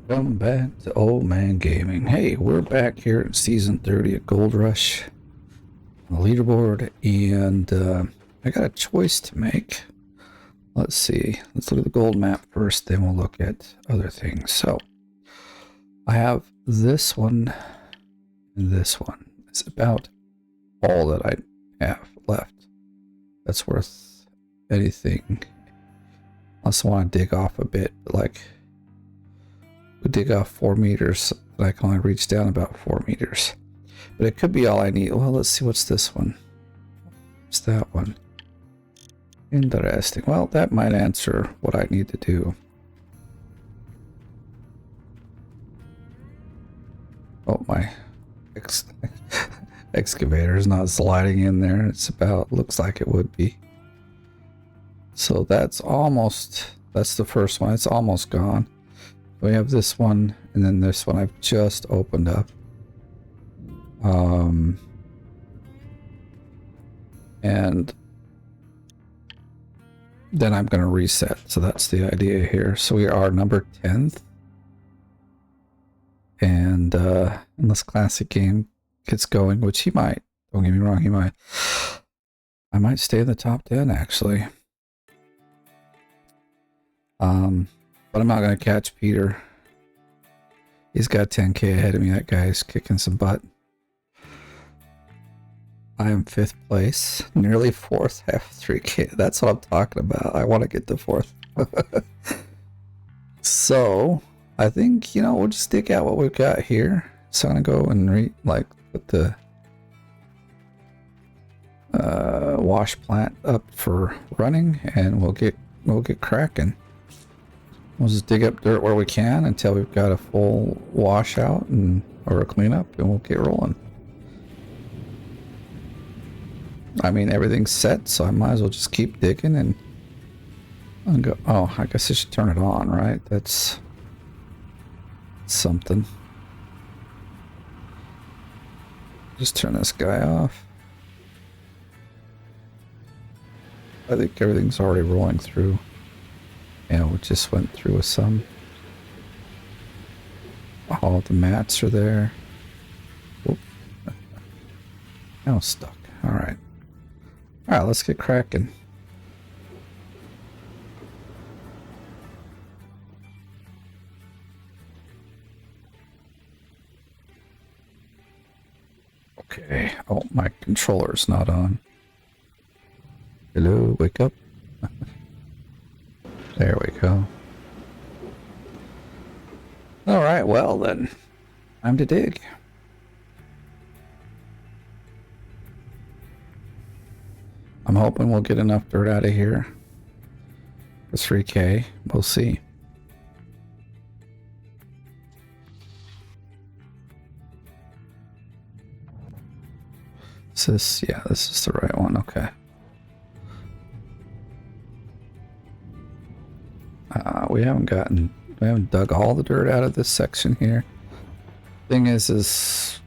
Welcome back to Old Man Gaming. Hey, we're back here at Season 30 at Gold Rush on the leaderboard, and I got a choice to make. Let's see. Let's look at the gold map first, then we'll look at other things. So, I have this one and this one. It's about all that I have left that's worth anything. Unless I want to dig off a bit, but like... we dig off 4 meters, but I can only reach down about 4 meters. But it could be all I need. Well, let's see, what's this one? What's that one? Interesting. Well, that might answer what I need to do. Oh, my excavator is not sliding in there. It's about, looks like it would be. So that's the first one. It's almost gone. We have this one, and then this one I've just opened up. And then I'm going to reset. So that's the idea here. So we are number 10th. And unless Classic Game gets going, which he might. Don't get me wrong, he might. I might stay in the top 10, actually. But I'm not going to catch Peter. He's got 10k ahead of me. That guy's kicking some butt. I am 5th place. Nearly 4th. Half 3k. That's what I'm talking about. I want to get to 4th. So, I think, we'll just dig out what we've got here. So I'm going to go and put the wash plant up for running, and we'll get cracking. We'll just dig up dirt where we can until we've got a full washout or a cleanup, and we'll get rolling. I mean, everything's set, so I might as well just keep digging and go. Oh, I guess I should turn it on, right? That's something. Just turn this guy off. I think everything's already rolling through. Yeah, we just went through with some. All the mats are there. Oop. Now stuck. Alright. Alright, let's get cracking. Okay. Oh, my controller's not on. Hello, wake up. There we go. Alright, well then. Time to dig. I'm hoping we'll get enough dirt out of here for 3k. We'll see. This is the right one. Okay. We haven't dug all the dirt out of this section here. Thing is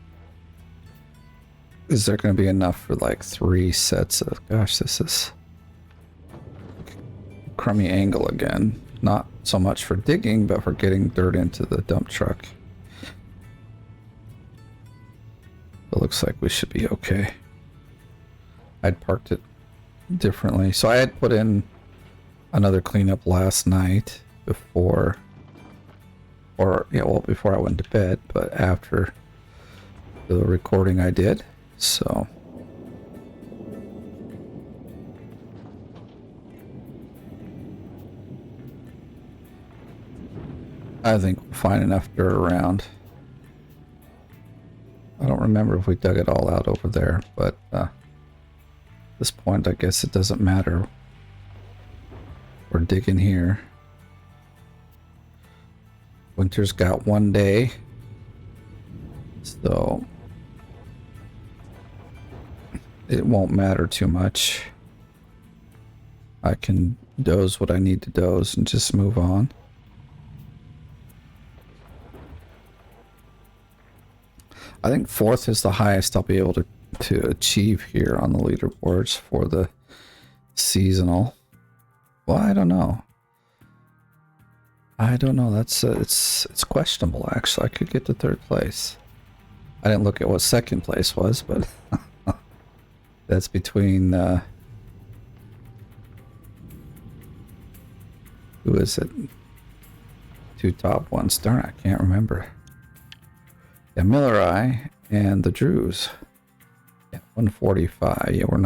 there going to be enough for like 3 sets of, gosh, this is a crummy angle again. Not so much for digging, but for getting dirt into the dump truck. It looks like we should be okay. I'd parked it differently. So I had put in another cleanup last night before I went to bed, but after the recording I did. So I think we'll find enough dirt around. I don't remember if we dug it all out over there, but at this point I guess it doesn't matter. We're digging here. Winter's got 1 day, so it won't matter too much. I can doze what I need to doze and just move on. I think 4th is the highest I'll be able to achieve here on the leaderboards for the seasonal. Well, I don't know. I don't know. That's it's questionable actually. I could get to third place. I didn't look at what second place was, but that's between who is it? Two top ones. Darn, I can't remember. Yeah, Miller Eye and the Drews. Yeah, 145. Yeah, we're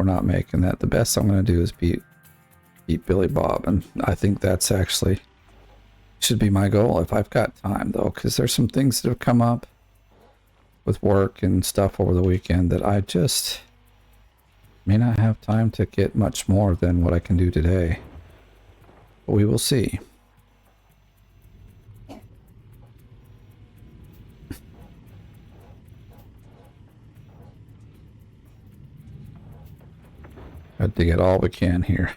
not making that. The best I'm gonna do is beat Billy Bob, and I think that's actually should be my goal if I've got time though, because there's some things that have come up with work and stuff over the weekend that I just may not have time to get much more than what I can do today. But we will see. Got to get all we can here.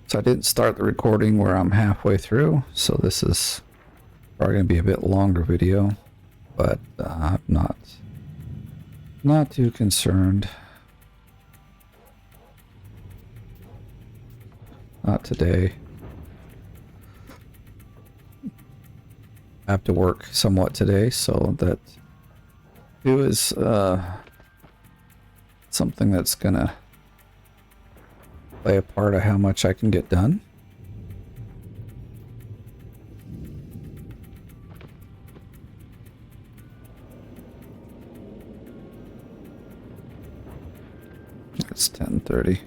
So I didn't start the recording where I'm halfway through, so this is probably going to be a bit longer video, but I'm not too concerned. Not today. I have to work somewhat today, so that it was something that's gonna play a part of how much I can get done. It's 10:30.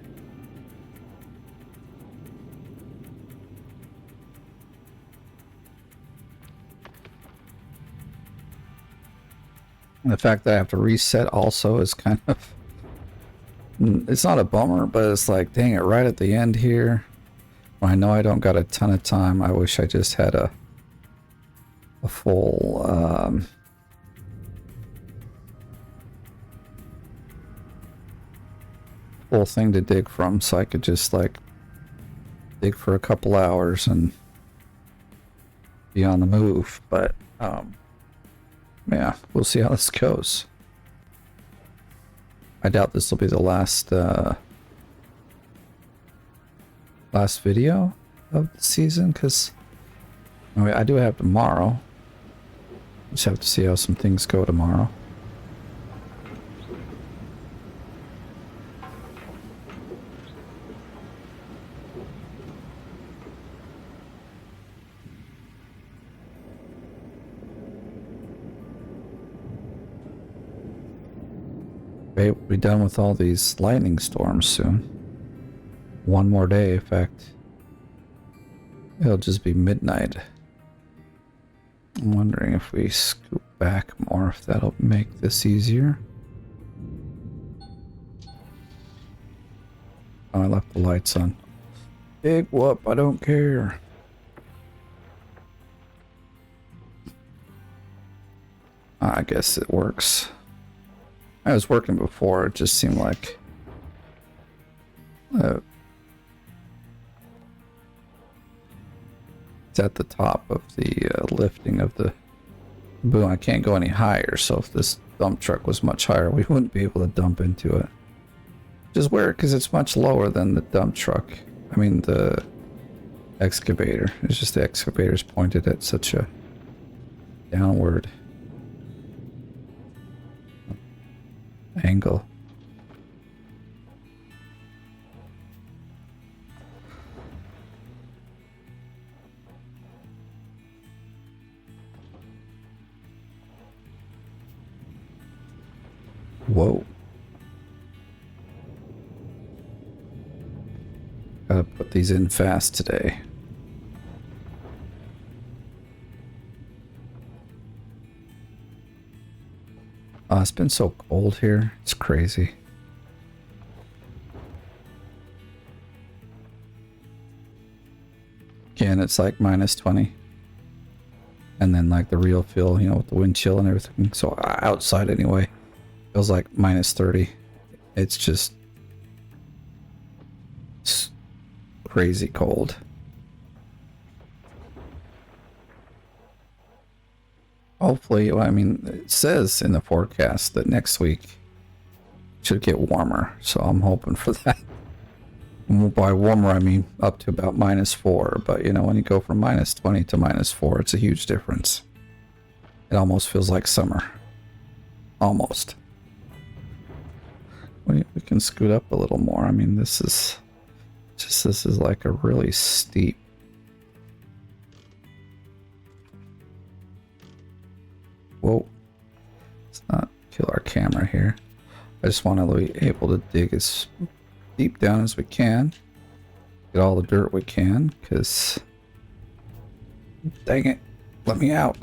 The fact that I have to reset also is kind of, it's not a bummer, but it's like, dang it, right at the end here. I know I don't got a ton of time. I wish I just had a full full thing to dig from, so I could just like dig for a couple hours and be on the move. But yeah, we'll see how this goes. I doubt this will be the last last video of the season, because I mean, I do have tomorrow. Just have to see how some things go tomorrow. We'll be done with all these lightning storms soon. One more day, in fact. It'll just be midnight. I'm wondering if we scoop back more, if that'll make this easier. Oh, I left the lights on. Big whoop, I don't care. I guess it works. I was working before, it just seemed like it's at the top of the lifting of the boom. I can't go any higher, so if this dump truck was much higher, we wouldn't be able to dump into it. Which is weird, because it's much lower than the dump truck. I mean, the excavator. It's just the excavator's pointed at such a downward angle. Whoa. Gotta put these in fast today. It's been so cold here. It's crazy. Again, it's like -20. And then like the real feel, you know, with the wind chill and everything. So outside anyway, feels like -30. It's just crazy cold. Hopefully, well, I mean, it says in the forecast that next week should get warmer, so I'm hoping for that. And by warmer, I mean up to about -4, but you know, when you go from -20 to -4, it's a huge difference. It almost feels like summer. Almost. We can scoot up a little more. I mean, this is like a really steep. Whoa. Let's not kill our camera here. I just want to be able to dig as deep down as we can. Get all the dirt we can, because... Dang it. Let me out.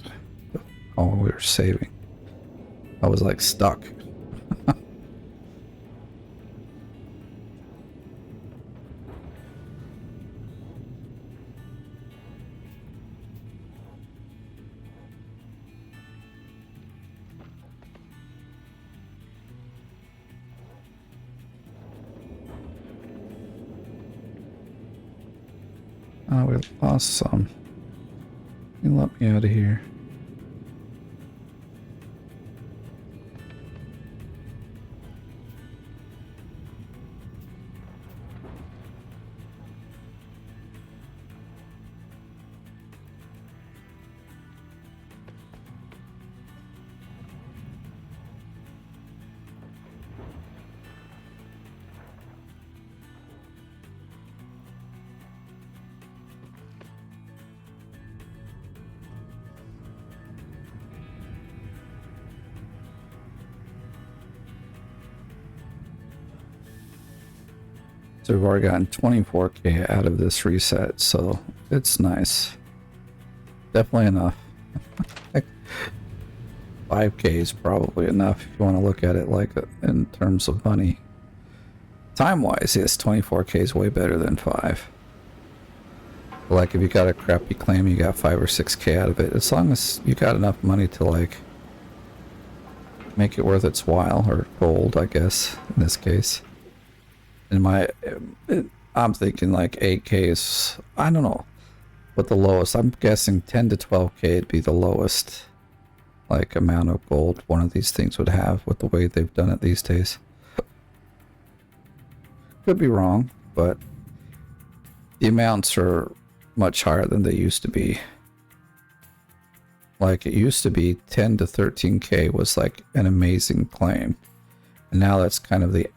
Oh, we were saving. I was like stuck. Oh, we lost some. You let me out of here. So we've already gotten 24K out of this reset, so it's nice. Definitely enough. 5K is probably enough if you want to look at it like in terms of money. Time-wise, yes, 24K is way better than 5. Like if you got a crappy claim, you got 5 or 6K out of it. As long as you got enough money to like make it worth its while, or gold, I guess, in this case. I'm thinking like 8K is, I don't know, but the lowest, I'm guessing 10 to 12K would be the lowest like amount of gold one of these things would have with the way they've done it these days. Could be wrong, but the amounts are much higher than they used to be. Like it used to be 10 to 13K was like an amazing claim, and now that's kind of the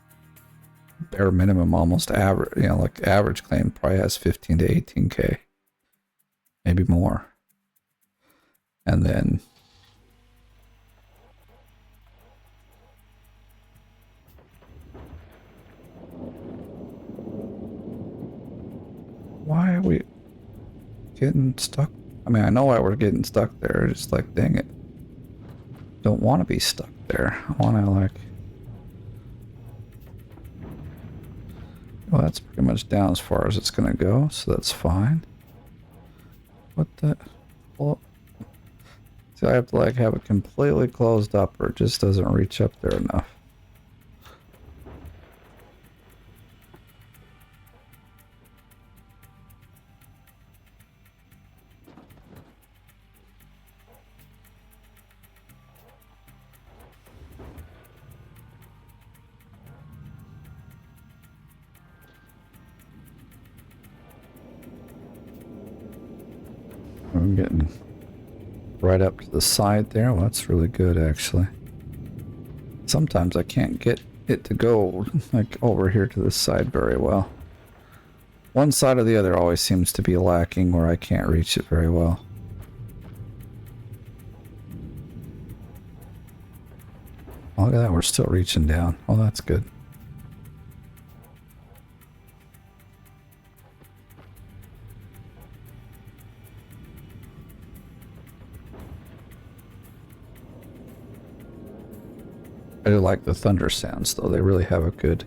bare minimum, almost average. You know, like average claim probably has 15 to 18K, maybe more. And then why are we getting stuck? I mean, I know why we're getting stuck there. Just like, dang it, don't want to be stuck there. I want to like. Well, that's pretty much down as far as it's going to go, so that's fine. What the... Well, so I have to like have it completely closed up, or it just doesn't reach up there enough. I'm getting right up to the side there. Well, that's really good, actually. Sometimes I can't get it to go like over here to this side very well. One side or the other always seems to be lacking where I can't reach it very well. Oh, look at that, we're still reaching down. Oh, that's good. I do like the thunder sounds, though. They really have a good...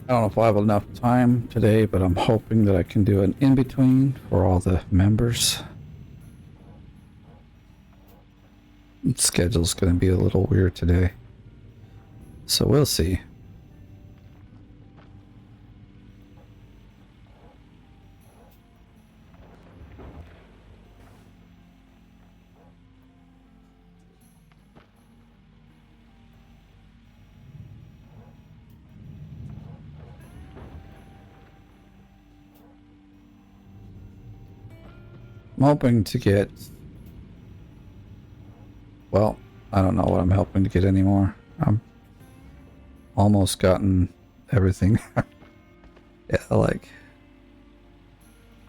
I don't know if I'll have enough time today, but I'm hoping that I can do an in-between for all the members. schedule's going to be a little weird today. So we'll see. I'm hoping to get, well, I don't know what I'm hoping to get anymore. I'm almost gotten everything. Yeah, like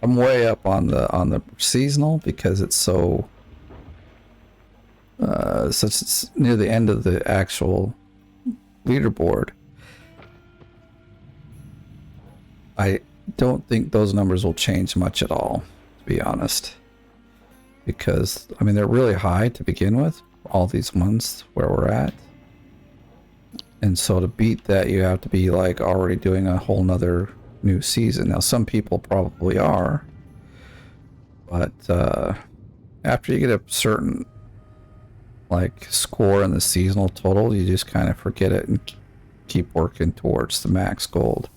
I'm way up on the seasonal because it's so since it's near the end of the actual leaderboard. I don't think those numbers will change much at all, to be honest, because I mean they're really high to begin with, all these ones where we're at, and so to beat that you have to be like already doing a whole nother new season. Now some people probably are, but after you get a certain like score in the seasonal total, you just kind of forget it and keep working towards the max gold.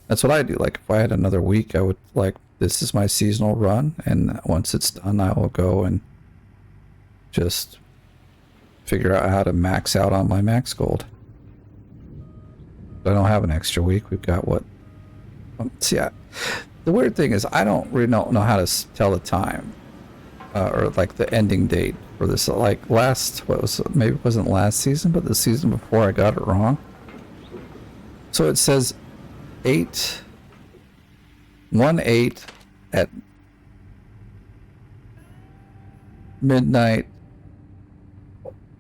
That's what I do. Like if I had another week, I would like, this is my seasonal run, and once it's done, I will go and just figure out how to max out on my max gold. I don't have an extra week. We've got what? See, the weird thing is I don't really know how to tell the time or like the ending date for this. Like last, what was it? Maybe it wasn't last season, but the season before I got it wrong. So it says 8/1/8 at midnight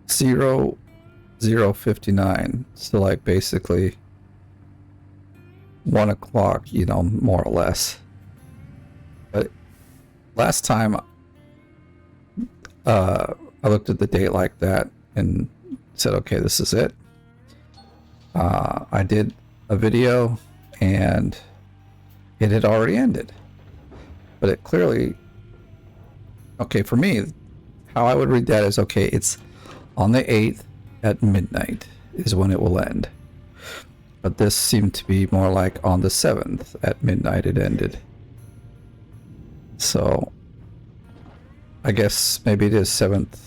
00:59. So like basically 1 o'clock, you know, more or less. But last time I looked at the date like that and said, okay, this is it. I did a video and it had already ended, but it clearly, okay, for me, how I would read that is, okay, it's on the 8th at midnight is when it will end. But this seemed to be more like on the 7th at midnight it ended. So I guess maybe it is 7th.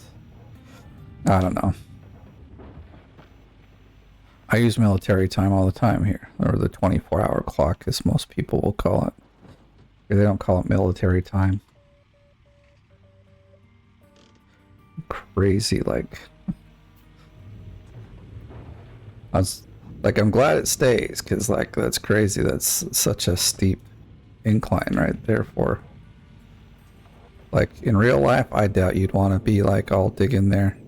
I don't know. I use military time all the time here, or the 24-hour clock as most people will call it. They don't call it military time. Crazy, like I'm glad it stays, because like that's crazy. That's such a steep incline right there for, like, in real life I doubt you'd want to be like all digging there.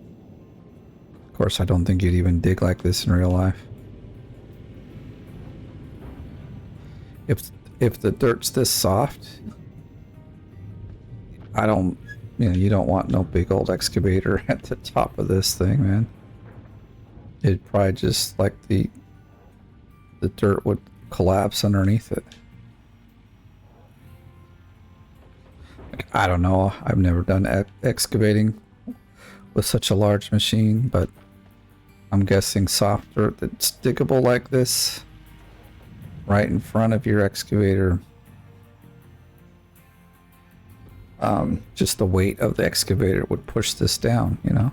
Of course I don't think you'd even dig like this in real life. If the dirt's this soft, I don't, you know, you don't want no big old excavator at the top of this thing, man. It'd probably just like the dirt would collapse underneath it. Like, I don't know. I've never done excavating with such a large machine, but I'm guessing soft dirt that's diggable like this right in front of your excavator. Just the weight of the excavator would push this down, you know?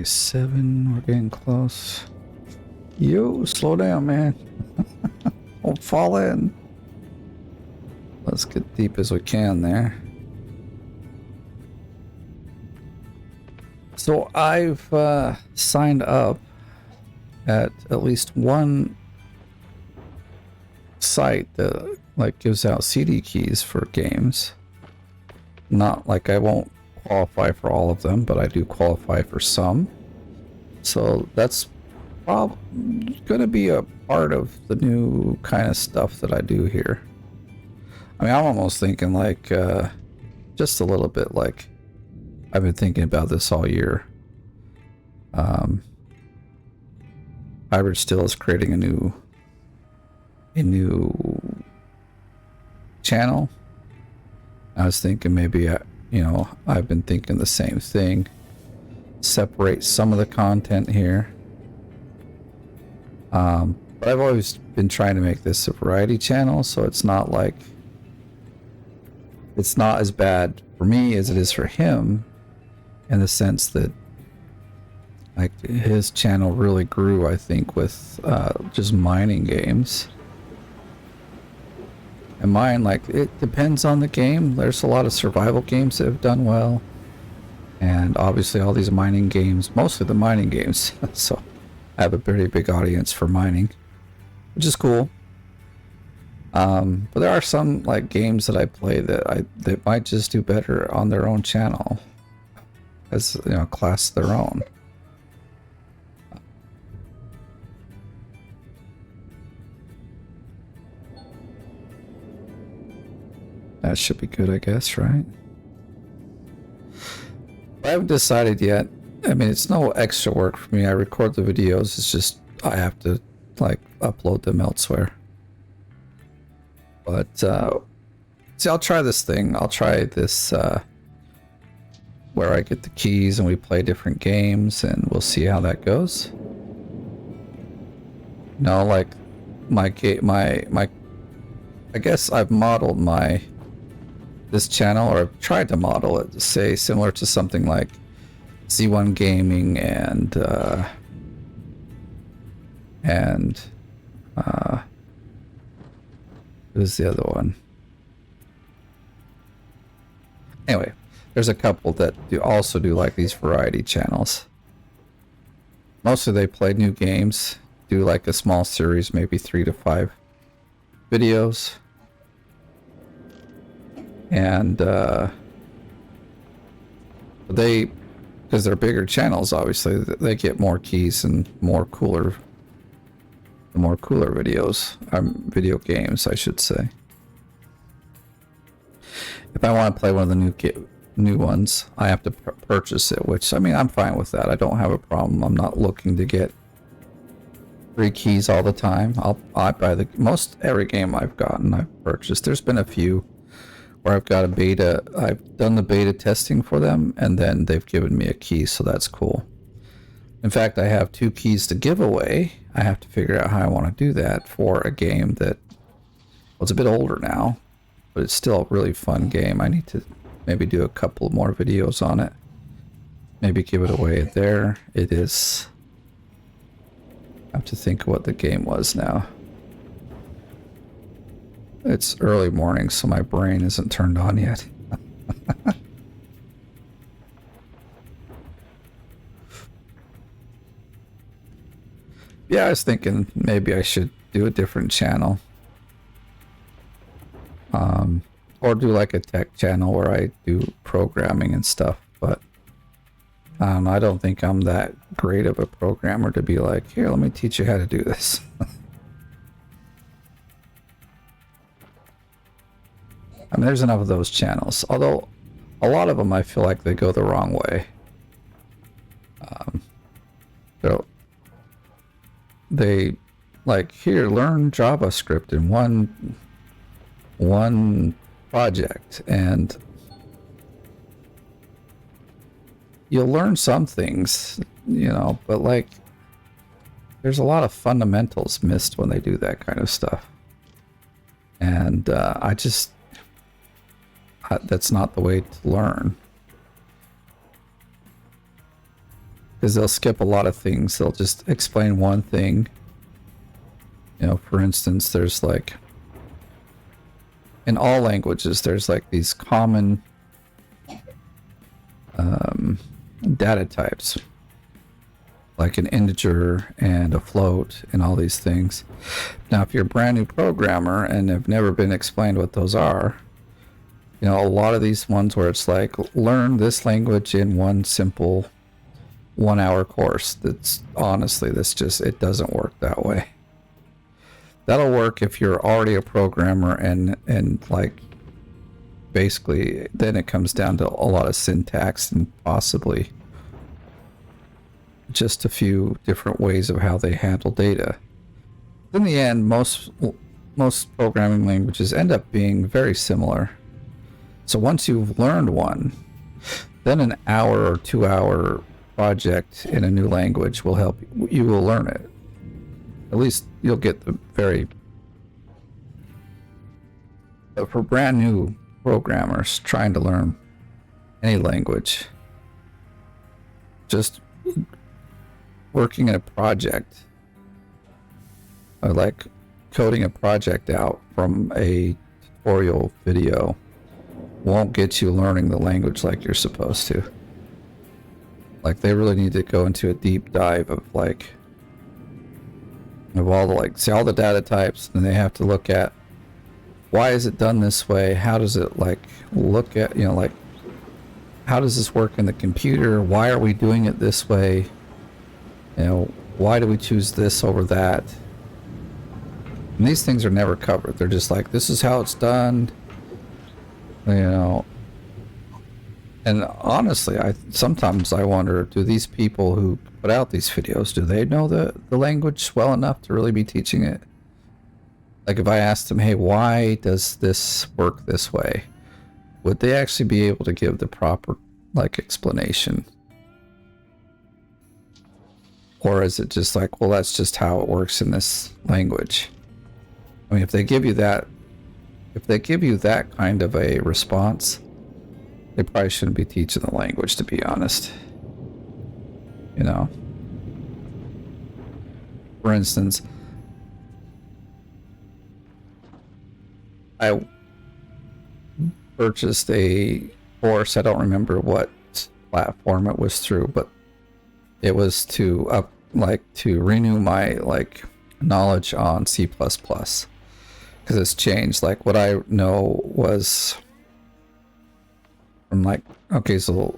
Seven, we're getting close. Yo, slow down, man. Don't fall in. let's get deep as we can there. So I've signed up at least one site that like gives out CD keys for games. Not like I won't qualify for all of them, but I do qualify for some. So that's probably going to be a part of the new kind of stuff that I do here. I mean, I'm almost thinking like just a little bit like I've been thinking about this all year. Hybrid Still is creating a new channel. I was thinking maybe I've been thinking the same thing. Separate some of the content here. But I've always been trying to make this a variety channel, so it's not like it's not as bad for me as it is for him, in the sense that like his channel really grew, I think, with just mining games. And mine, like, it depends on the game. There's a lot of survival games that have done well, and obviously all these mining games, mostly the mining games. So I have a pretty big audience for mining, which is cool. But there are some like games that I play that might just do better on their own channel, as class their own. That should be good, I guess, right? I haven't decided yet. I mean, it's no extra work for me. I record the videos. It's just I have to like upload them elsewhere. But see, I'll try this thing. I'll try this where I get the keys and we play different games, and we'll see how that goes. No, like my I guess I've modeled this channel, or I've tried to model it, say similar to something like Z1 Gaming and who's the other one? Anyway, there's a couple that also do like these variety channels. Mostly they play new games, do like a small series, maybe 3 to 5 videos. And because they're bigger channels, obviously they get more keys and more cooler videos, video games, I should say. If I want to play one of the new ones, I have to purchase it, which, I mean, I'm fine with that. I don't have a problem. I'm not looking to get free keys all the time. I buy most every game I've gotten, I've purchased. There's been a few where I've got a beta. I've done the beta testing for them, and then they've given me a key, so that's cool. In fact, I have 2 keys to give away. I have to figure out how I want to do that for a game that was a bit older now, but it's still a really fun game. I need to maybe do a couple more videos on it. Maybe give it away. There it is. I have to think of what the game was now. It's early morning, so my brain isn't turned on yet. Yeah, I was thinking maybe I should do a different channel. Or do like a tech channel where I do programming and stuff, but I don't think I'm that great of a programmer to be like, here, let me teach you how to do this. I mean, there's enough of those channels, although a lot of them I feel like they go the wrong way. So they like, here, learn JavaScript in one project, and you'll learn some things, but like there's a lot of fundamentals missed when they do that kind of stuff, and that's not the way to learn, because they'll skip a lot of things. They'll just explain one thing. For instance, there's like in all languages, there's like these common data types, like an integer and a float and all these things. Now, if you're a brand new programmer and have never been explained what those are, you know, a lot of these ones where it's like, learn this language in one simple 1 hour course. That's honestly, it doesn't work that way. That'll work if you're already a programmer and like, basically, then it comes down to a lot of syntax and possibly just a few different ways of how they handle data. In the end, most programming languages end up being very similar. So once you've learned one, then an hour or 2 hour project in a new language will help you will learn it. At least you'll get the for brand new programmers trying to learn any language, just working in a project, or like coding a project out from a tutorial video, won't get you learning the language like you're supposed to. Like, they really need to go into a deep dive of like, of all the, like, see all the data types, and they have to look at why is it done this way, how does it, like, look at, you know, like, how does this work in the computer, why are we doing it this way, you know, why do we choose this over that? And these things are never covered. They're just like, this is how it's done, you know. And honestly, sometimes I wonder, do these people who put out these videos, do they know the language well enough to really be teaching it? Like, if I asked them, hey, why does this work this way? Would they actually be able to give the proper, like, explanation? Or is it just like, well, that's just how it works in this language? I mean, if they give you that kind of a response, they probably shouldn't be teaching the language, to be honest. You know? For instance, I purchased a course, I don't remember what platform it was through, but it was to renew my, like, knowledge on C++, because it's changed. Like, what I know was from, like, okay, so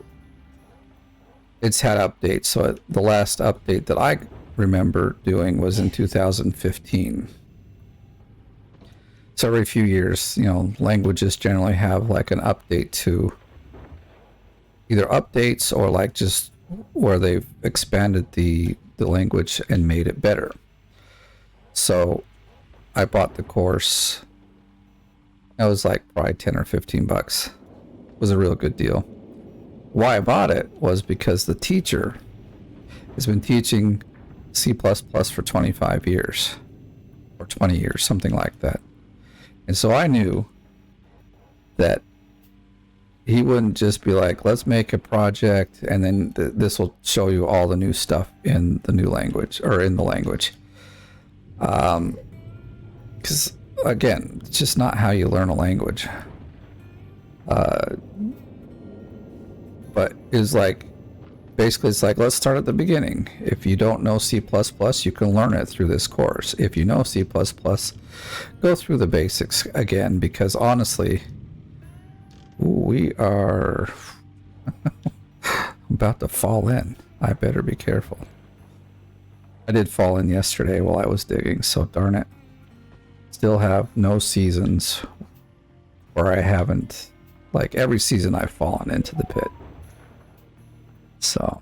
it's had updates. So the last update that I remember doing was in 2015. So every few years, you know, languages generally have like an update to either updates or like just where they've expanded the language and made it better. So I bought the course. It was like probably 10 or 15 bucks. It was a real good deal. Why I bought it was because the teacher has been teaching C++ for 25 years or 20 years, something like that. And so I knew that he wouldn't just be like, let's make a project and then this will show you all the new stuff in the new language or in the language. Because again, it's just not how you learn a language. But it's like, basically it's like, let's start at the beginning. If you don't know C++, you can learn it through this course. If you know C++, go through the basics again, because honestly, we are about to fall in. I better be careful. I did fall in yesterday while I was digging, so darn it. Still have no seasons where I haven't, like, every season I've fallen into the pit. So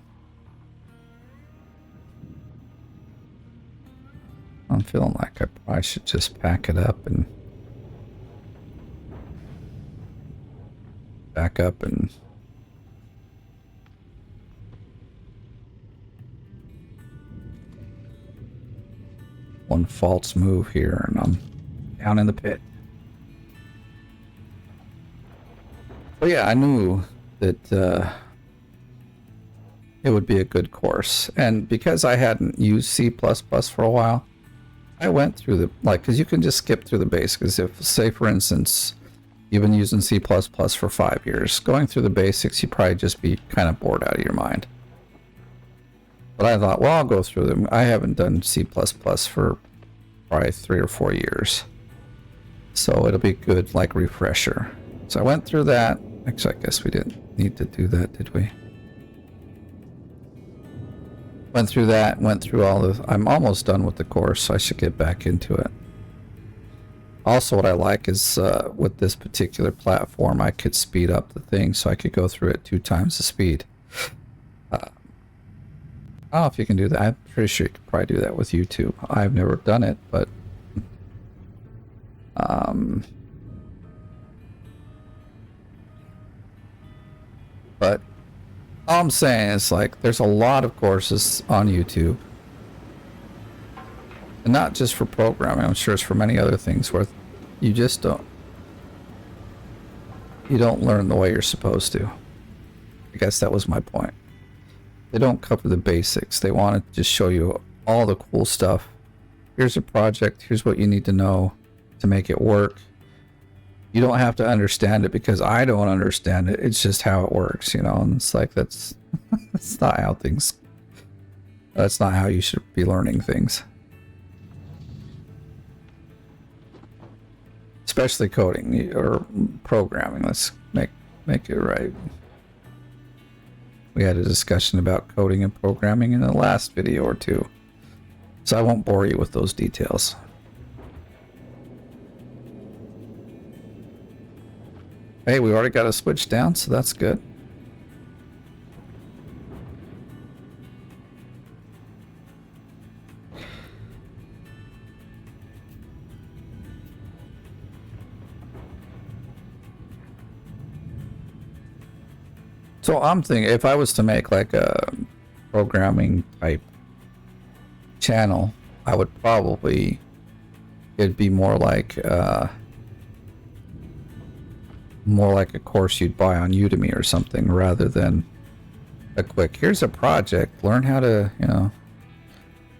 I'm feeling like I probably should just pack it up and back up and one false move here and I'm down in the pit. But yeah, I knew that it would be a good course, and because I hadn't used C++ for a while, I went through the, like, because you can just skip through the basics. If, say for instance, you've been using C++ for 5 years. Going through the basics, you'd probably just be kind of bored out of your mind. But I thought, well, I'll go through them. I haven't done C++ for probably 3 or 4 years. So it'll be good, like, refresher. So I went through that. Actually, I guess we didn't need to do that, did we? Went through that, went through all the... I'm almost done with the course, so I should get back into it. Also, what I like is with this particular platform, I could speed up the thing, so I could go through it 2 times the speed. I don't know if you can do that. I'm pretty sure you could probably do that with YouTube. I've never done it, but... But all I'm saying is, like, there's a lot of courses on YouTube. And not just for programming, I'm sure it's for many other things where you just don't... You don't learn the way you're supposed to. I guess that was my point. They don't cover the basics. They want to just show you all the cool stuff. Here's a project. Here's what you need to know to make it work. You don't have to understand it because I don't understand it. It's just how it works, you know. And it's like, that's not how things... That's not how you should be learning things. Especially coding or programming. Let's make it right. We had a discussion about coding and programming in the last video or two, so I won't bore you with those details. Hey, we already got a switch down, so that's good. So I'm thinking, if I was to make like a programming type channel, I would probably, it'd be more like a course you'd buy on Udemy or something, rather than a quick, here's a project, learn how to, you know,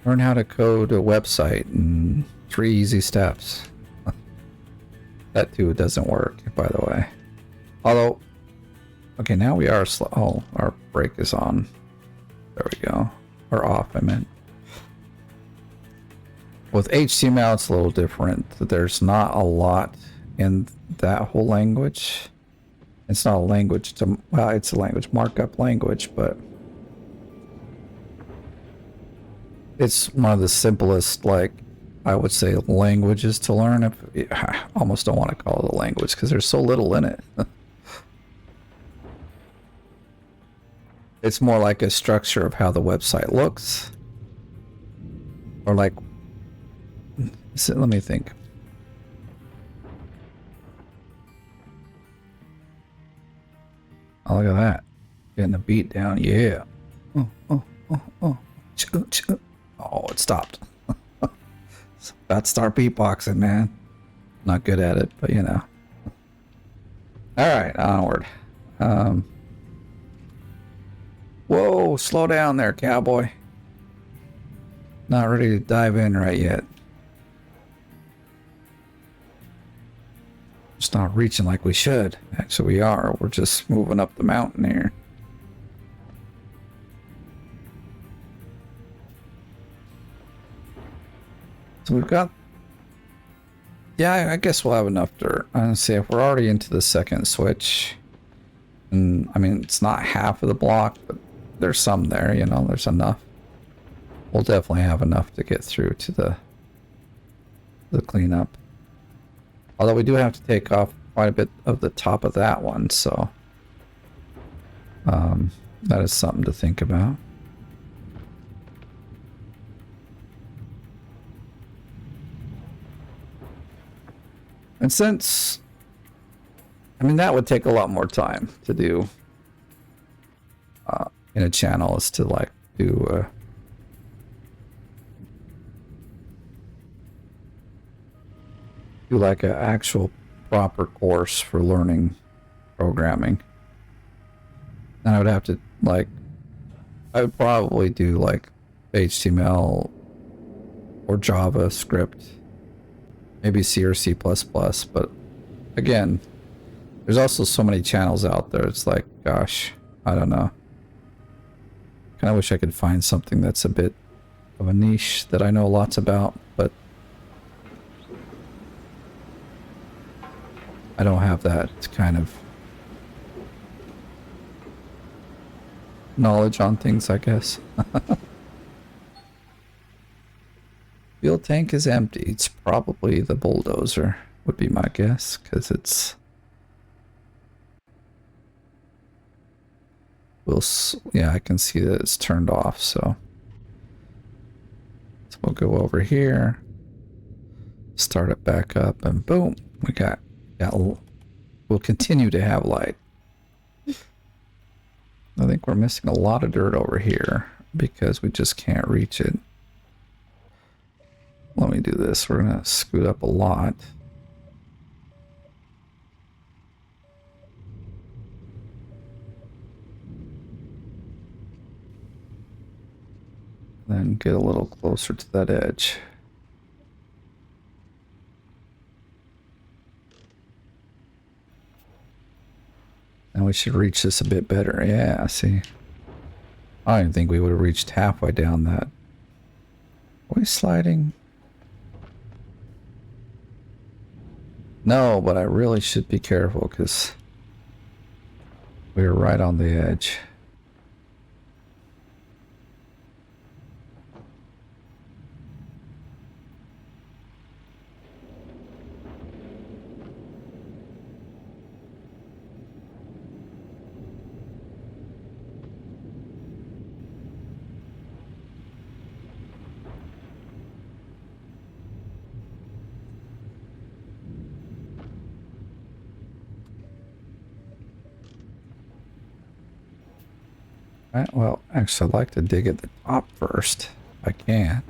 learn how to code a website in 3 easy steps. That too doesn't work, by the way. Although, okay, now we are slow. Oh, our brake is on. There we go. Or off, I meant. With HTML, it's a little different. There's not a lot in that whole language. It's not a language to, well, it's a language, markup language, but it's one of the simplest, like, I would say, languages to learn. I almost don't want to call it a language because there's so little in it. It's more like a structure of how the website looks. Or like, let me think. Oh, look at that. Getting the beat down, yeah. Oh, it stopped. About to start beatboxing, man. Not good at it, but you know. Alright, onward. Whoa, slow down there, cowboy. Not ready to dive in right yet. Just not reaching like we should. Actually, we are. We're just moving up the mountain here. So we've got... Yeah, I guess we'll have enough dirt. Let's see, if we're already into the second switch. And, I mean, it's not half of the block, but there's some there, you know, there's enough. We'll definitely have enough to get through to the cleanup. Although we do have to take off quite a bit of the top of that one, so that is something to think about. And since, I mean, that would take a lot more time to do in a channel, is to like do like an actual proper course for learning programming. And I would have to, like, I would probably do like HTML or JavaScript, maybe C or C++, but again, There's also so many channels out there. It's like, gosh, I don't know. Kind of wish I could find something that's a bit of a niche that I know lots about, but I don't have that kind of knowledge on things, I guess. Fuel tank is empty. It's probably the bulldozer, would be my guess, because it's... yeah, I can see that it's turned off, so we'll go over here, start it back up, and boom, we got we'll continue to have light. I think we're missing a lot of dirt over here because we just can't reach it. Let me do this. We're gonna scoot up a lot. Then get a little closer to that edge. And we should reach this a bit better. Yeah, see. I don't even think we would have reached halfway down that. Are we sliding? No, but I really should be careful because we're right on the edge. Right, well, actually, I'd like to dig at the top first, if I can.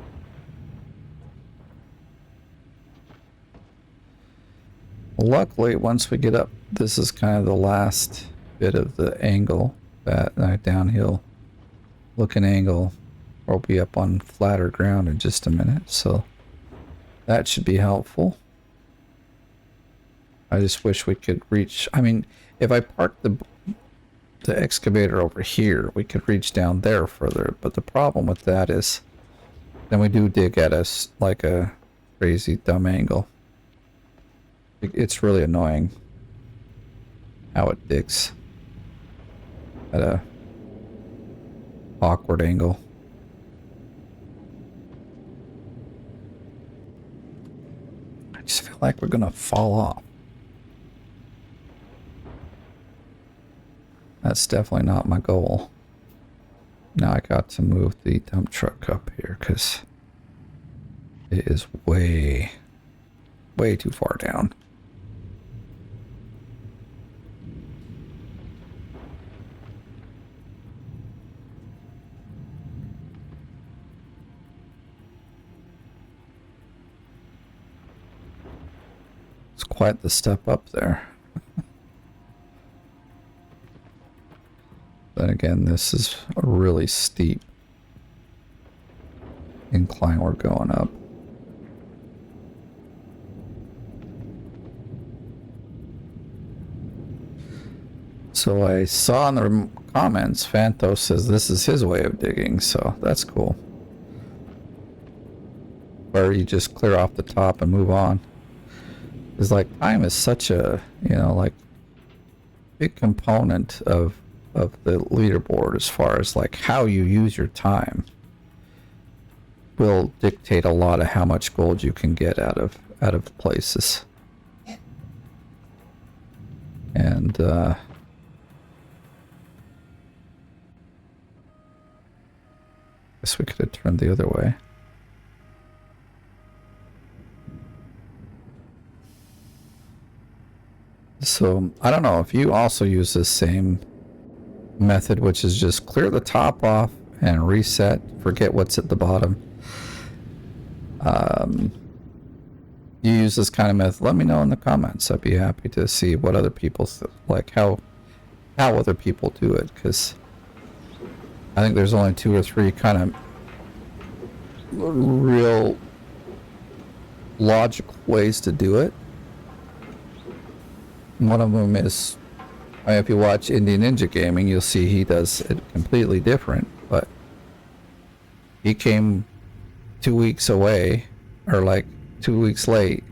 Luckily, once we get up, this is kind of the last bit of the angle, that downhill looking angle. We'll be up on flatter ground in just a minute, so that should be helpful. I just wish we could reach, I mean, if I park the excavator over here, we could reach down there further, but the problem with that is then we do dig at us like a crazy dumb angle. It's really annoying how it digs at a awkward angle. I just feel like we're gonna fall off. That's definitely not my goal. Now I got to move the dump truck up here because it is way too far down. It's quite the step up there. Then again, this is a really steep incline we're going up. So I saw in the comments, Fanthos says this is his way of digging, so that's cool. Where you just clear off the top and move on. It's like time is such a, you know, like big component of the leaderboard as far as like how you use your time will dictate a lot of how much gold you can get out of places. And guess we could have turned the other way. So I don't know if you also use this same method, which is just clear the top off and reset, forget what's at the bottom. You use this kind of method, let me know in the comments. I'd be happy to see what other people like, how other people do it, because I think there's only 2 or 3 kind of real logical ways to do it. One of them is, if you watch Indian Ninja Gaming, you'll see he does it completely different, but he came 2 weeks away, or like 2 weeks late.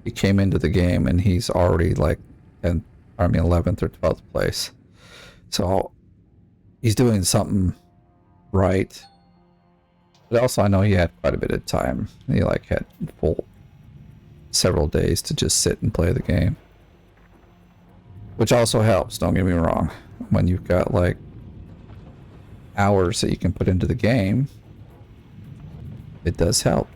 He came into the game and he's already like 11th or 12th place. So he's doing something right. But also I know he had quite a bit of time. He like had full several days to just sit and play the game. Which also helps, don't get me wrong. When you've got like hours that you can put into the game, it does help.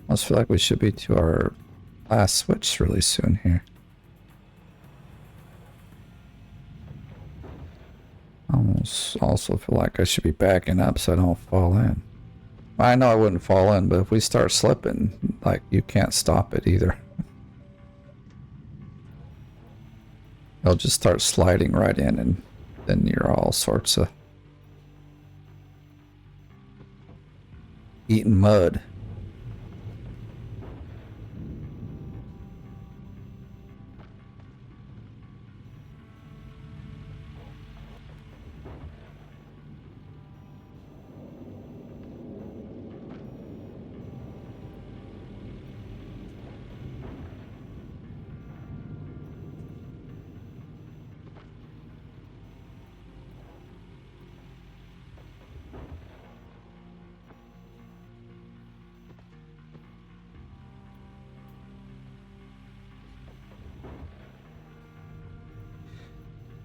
I almost feel like we should be to our last switch really soon here. Almost also feel like I should be backing up so I don't fall in. I know I wouldn't fall in, but if we start slipping, like, you can't stop it either. It'll just start sliding right in, and then you're all sorts of eating mud.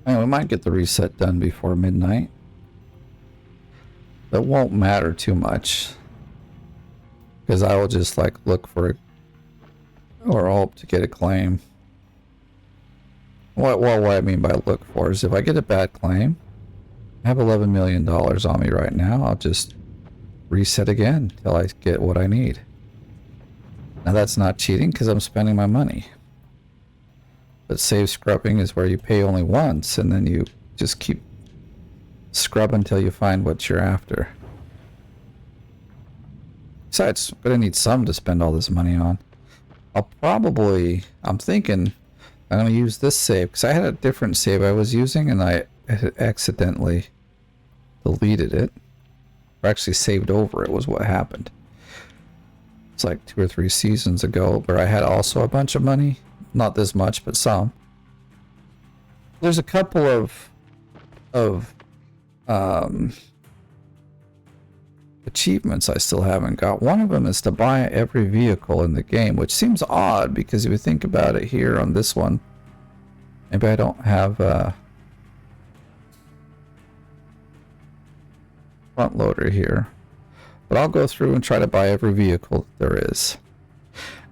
We might get the reset done before midnight. That won't matter too much, because I will just like look for it or hope to get a claim. What I mean by look for is if I get a bad claim, I have $11 million on me right now. I'll just reset again till I get what I need. Now that's not cheating because I'm spending my money. But save scrubbing is where you pay only once and then you just keep scrubbing until you find what you're after. Besides, I'm going to need some to spend all this money on. I'm thinking I'm going to use this save because I had a different save I was using and I accidentally deleted it. Or actually saved over it was what happened. It's like 2 or 3 seasons ago where I had also a bunch of money. Not this much, but some. There's a couple of achievements I still haven't got. One of them is to buy every vehicle in the game, which seems odd because if you think about it here on this one, maybe I don't have a front loader here. But I'll go through and try to buy every vehicle there is.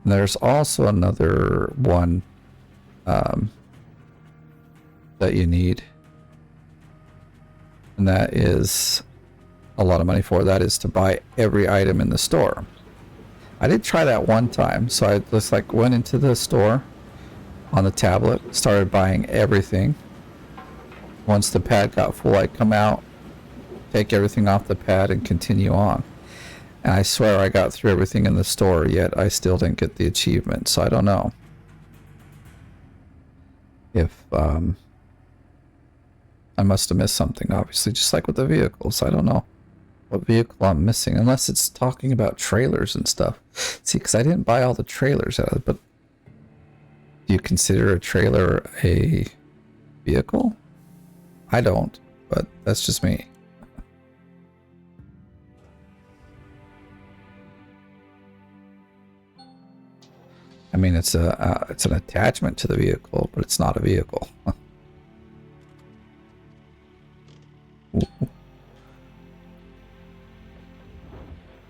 And there's also another one that you need. And that is a lot of money for. That is to buy every item in the store. I did try that one time. So I just like went into the store on the tablet, started buying everything. Once the pad got full, I'd come out, take everything off the pad and continue on. And I swear I got through everything in the store, yet I still didn't get the achievement. So I don't know if I must have missed something, obviously, just like with the vehicles. I don't know what vehicle I'm missing, unless it's talking about trailers and stuff. See, because I didn't buy all the trailers out of it, but do you consider a trailer a vehicle? I don't, but that's just me. I mean, it's an attachment to the vehicle, but it's not a vehicle.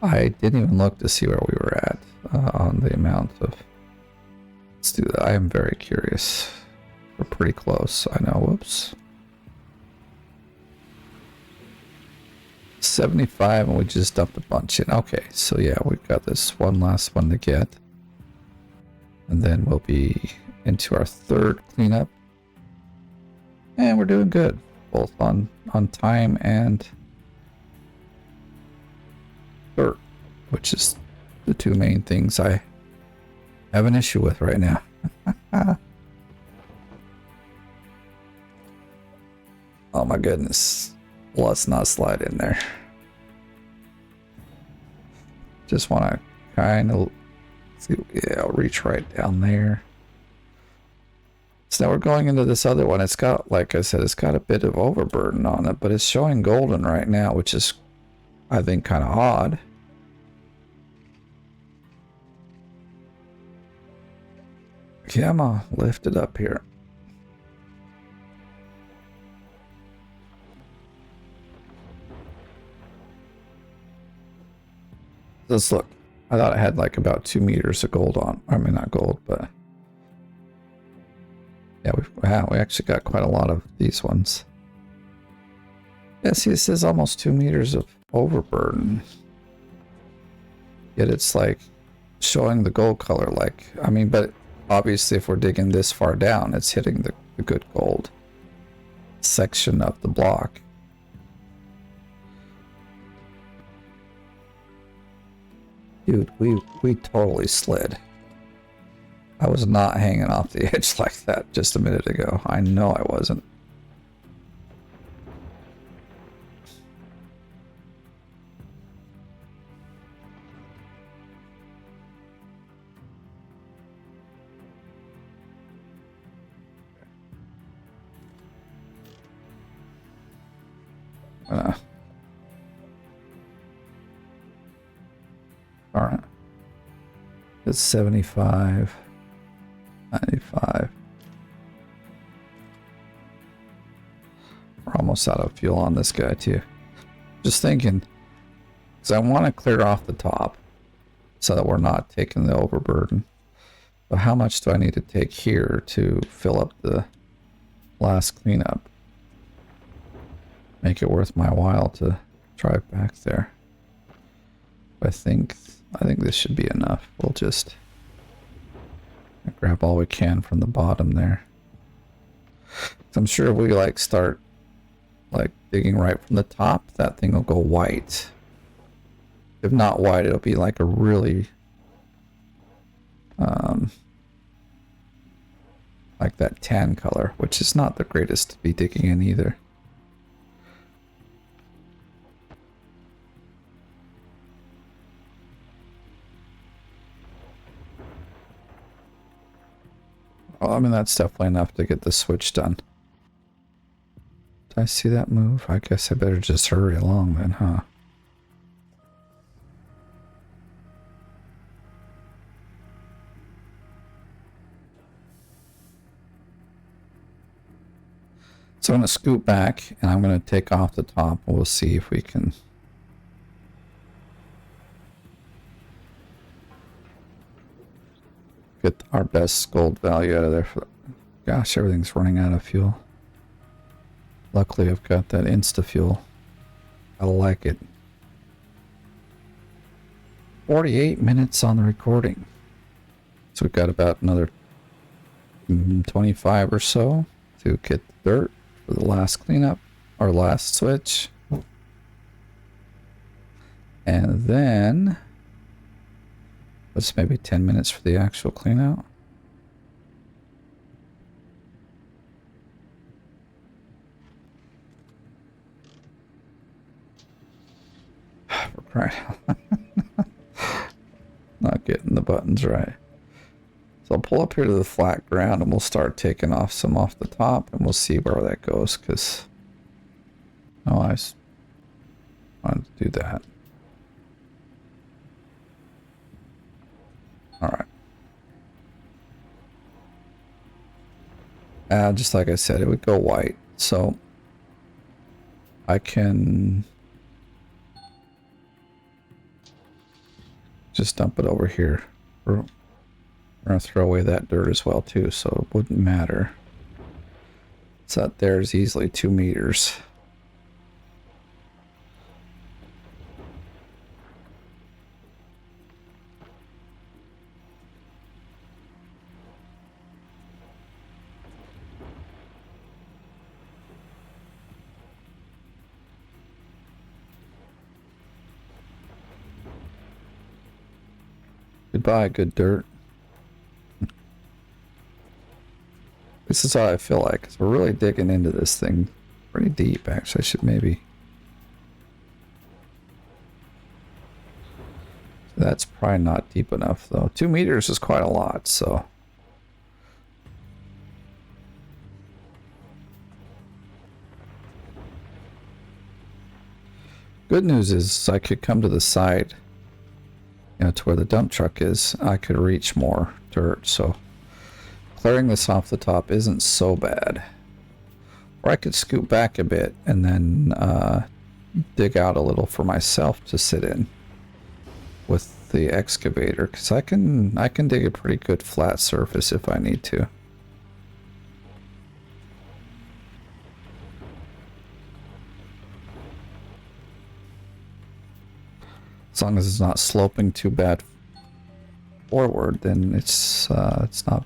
I didn't even look to see where we were at on the amount of. Let's do that. I am very curious. We're pretty close. I know. Whoops. 75, and we just dumped a bunch in. Okay, so yeah, we've got this one last one to get. And then we'll be into our third cleanup. And we're doing good. both on time and dirt, which is the two main things I have an issue with right now. Oh my goodness. Let's not slide in there. Just want to kind of see. Yeah, I'll reach right down there. So now we're going into this other one. It's got, like I said, it's got a bit of overburden on it, but it's showing golden right now, which is, I think, kind of odd. Okay, I'm gonna lift it up here. Let's look. I thought I had like about 2 meters of gold on. I mean, not gold, but yeah, we actually got quite a lot of these ones. Yeah, see, it says almost 2 meters of overburden. Yet it's like showing the gold color. Like, I mean, but obviously, if we're digging this far down, it's hitting the good gold section of the block. Dude, we totally slid. I was not hanging off the edge like that just a minute ago. I know I wasn't. All right. It's 75, 95. We're almost out of fuel on this guy too. Just thinking, because I want to clear off the top so that we're not taking the overburden. But how much do I need to take here to fill up the last cleanup? Make it worth my while to drive back there. I think this should be enough. We'll just grab all we can from the bottom there. I'm sure if we like start like digging right from the top, that thing will go white. If not white, it'll be like a really like that tan color, which is not the greatest to be digging in either. Well, I mean, that's definitely enough to get the switch done. Did I see that move? I guess I better just hurry along then, huh? So I'm going to scoot back and I'm going to take off the top and we'll see if we can get our best gold value out of there. Gosh, everything's running out of fuel. Luckily, I've got that insta fuel. I like it. 48 minutes on the recording. So we've got about another 25 or so to get the dirt for the last cleanup, our last switch. And then let's maybe 10 minutes for the actual cleanout. For crying out loud. Not getting the buttons right. So I'll pull up here to the flat ground and we'll start taking off some off the top and we'll see where that goes, because I wanted to do that. Alright. Just like I said, it would go white, so I can just dump it over here. We're gonna throw away that dirt as well too, so it wouldn't matter. So that there is easily 2 meters. Goodbye, good dirt. This is how I feel like, 'cause we're really digging into this thing pretty deep, actually. I should maybe... That's probably not deep enough, though. 2 meters is quite a lot, so... Good news is I could come to the side, you know, to where the dump truck is. I could reach more dirt, so clearing this off the top isn't so bad. Or I could scoot back a bit and then dig out a little for myself to sit in with the excavator, because I can dig a pretty good flat surface if I need to. As long as it's not sloping too bad forward, then it's not.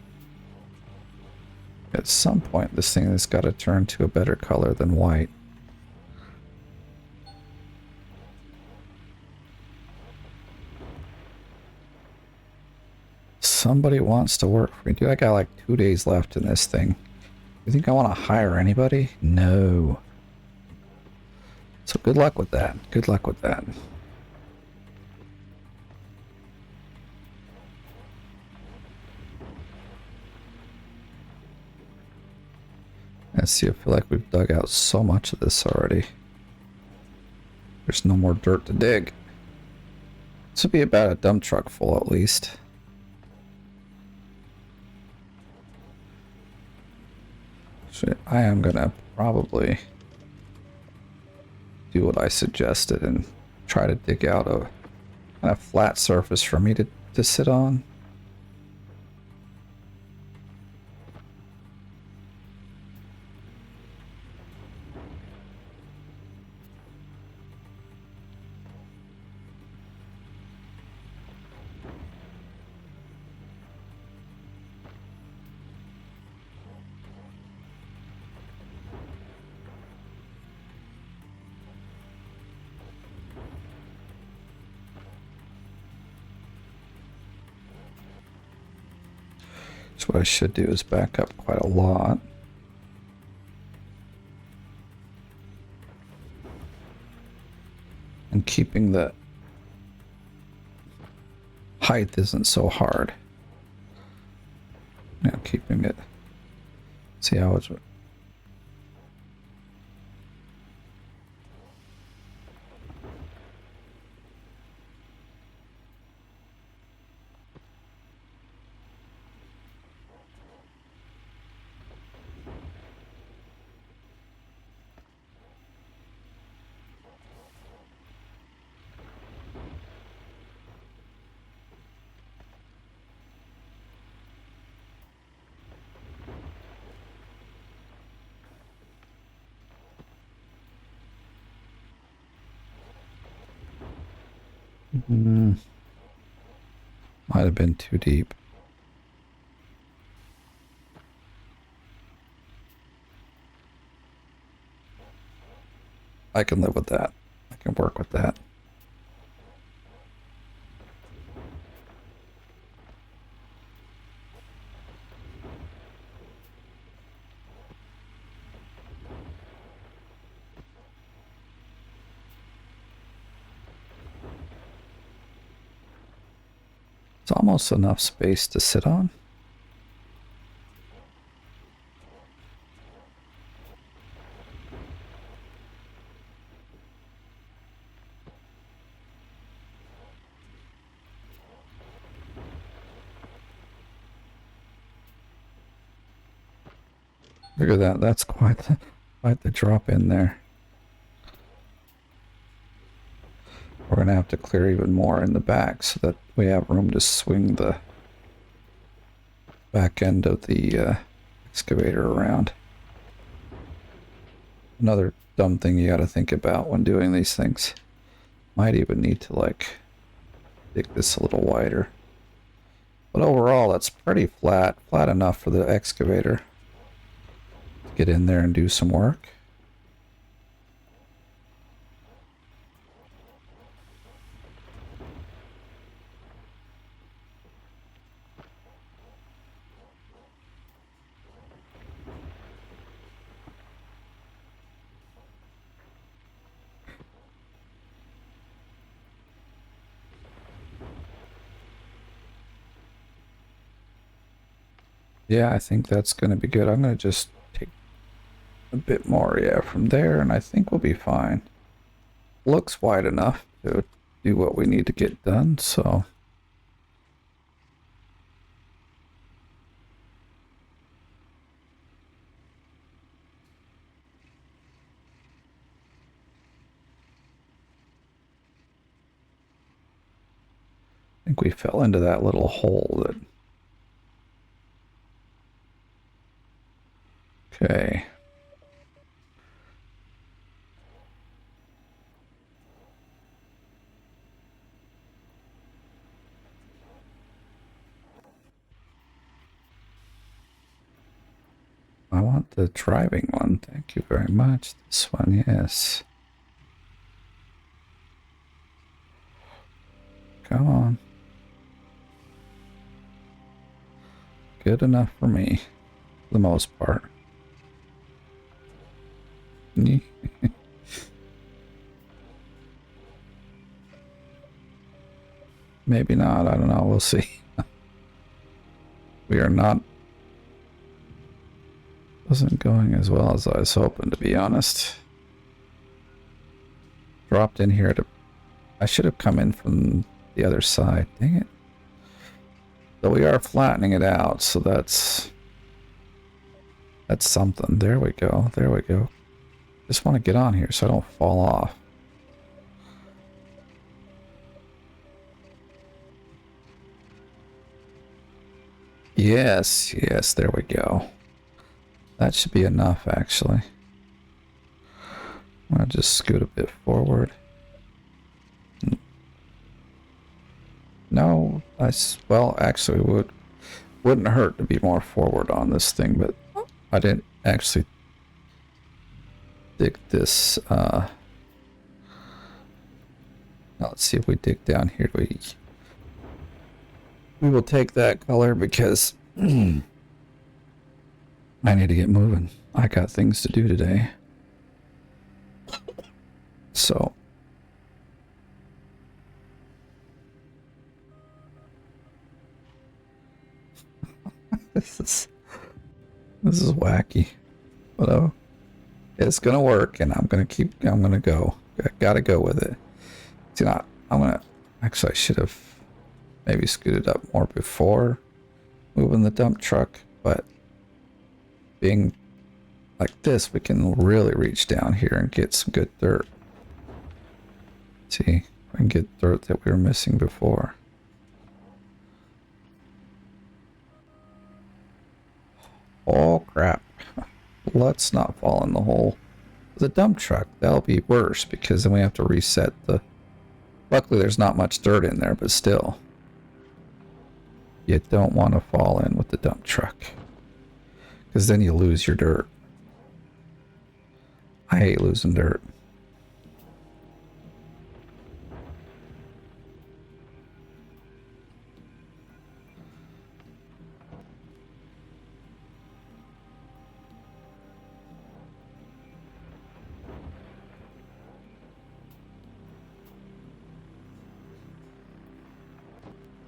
At some point, this thing has got to turn to a better color than white. Somebody wants to work for me. Dude, I got like 2 days left in this thing. You think I want to hire anybody? No. So good luck with that. Good luck with that. Let's see, I feel like we've dug out so much of this already. There's no more dirt to dig. This would be about a dump truck full at least. So I am gonna probably do what I suggested and try to dig out a kind of flat surface for me to sit on. So what I should do is back up quite a lot. And keeping the height isn't so hard. Now keeping it, see how it's... Might have been too deep. I can live with that. I can work with that. It's almost enough space to sit on. Look at that. That's quite the drop in there. We're going to have to clear even more in the back so that we have room to swing the back end of the excavator around. Another dumb thing you got to think about when doing these things. Might even need to like dig this a little wider. But overall, that's pretty flat. Flat enough for the excavator to get in there and do some work. Yeah, I think that's going to be good. I'm going to just take a bit more, yeah, from there, and I think we'll be fine. Looks wide enough to do what we need to get done, so... I think we fell into that little hole that... Okay. I want the driving one. Thank you very much. This one, yes. Come on. Good enough for me, for the most part. Maybe not. I don't know. We'll see. We are not... Wasn't going as well as I was hoping, to be honest. Dropped in here to... I should have come in from the other side. Dang it. Though we are flattening it out, so that's something. There we go. There we go. Just want to get on here so I don't fall off. Yes, yes, there we go. That should be enough, actually. I'm going to just scoot a bit forward. No, well, actually, wouldn't hurt to be more forward on this thing, but I didn't actually dig this. Now let's see if we dig down here. We will take that color because I need to get moving. I got things to do today. So this is wacky, but it's gonna work, and I'm gonna go. I gotta go with it. See, actually, I should have maybe scooted up more before moving the dump truck, but being like this, we can really reach down here and get some good dirt. See, we can get dirt that we were missing before. Oh crap. Let's not fall in the hole. The dump truck, that'll be worse because then we have to reset the... Luckily there's not much dirt in there, but still. You don't want to fall in with the dump truck, because then you lose your dirt. I hate losing dirt.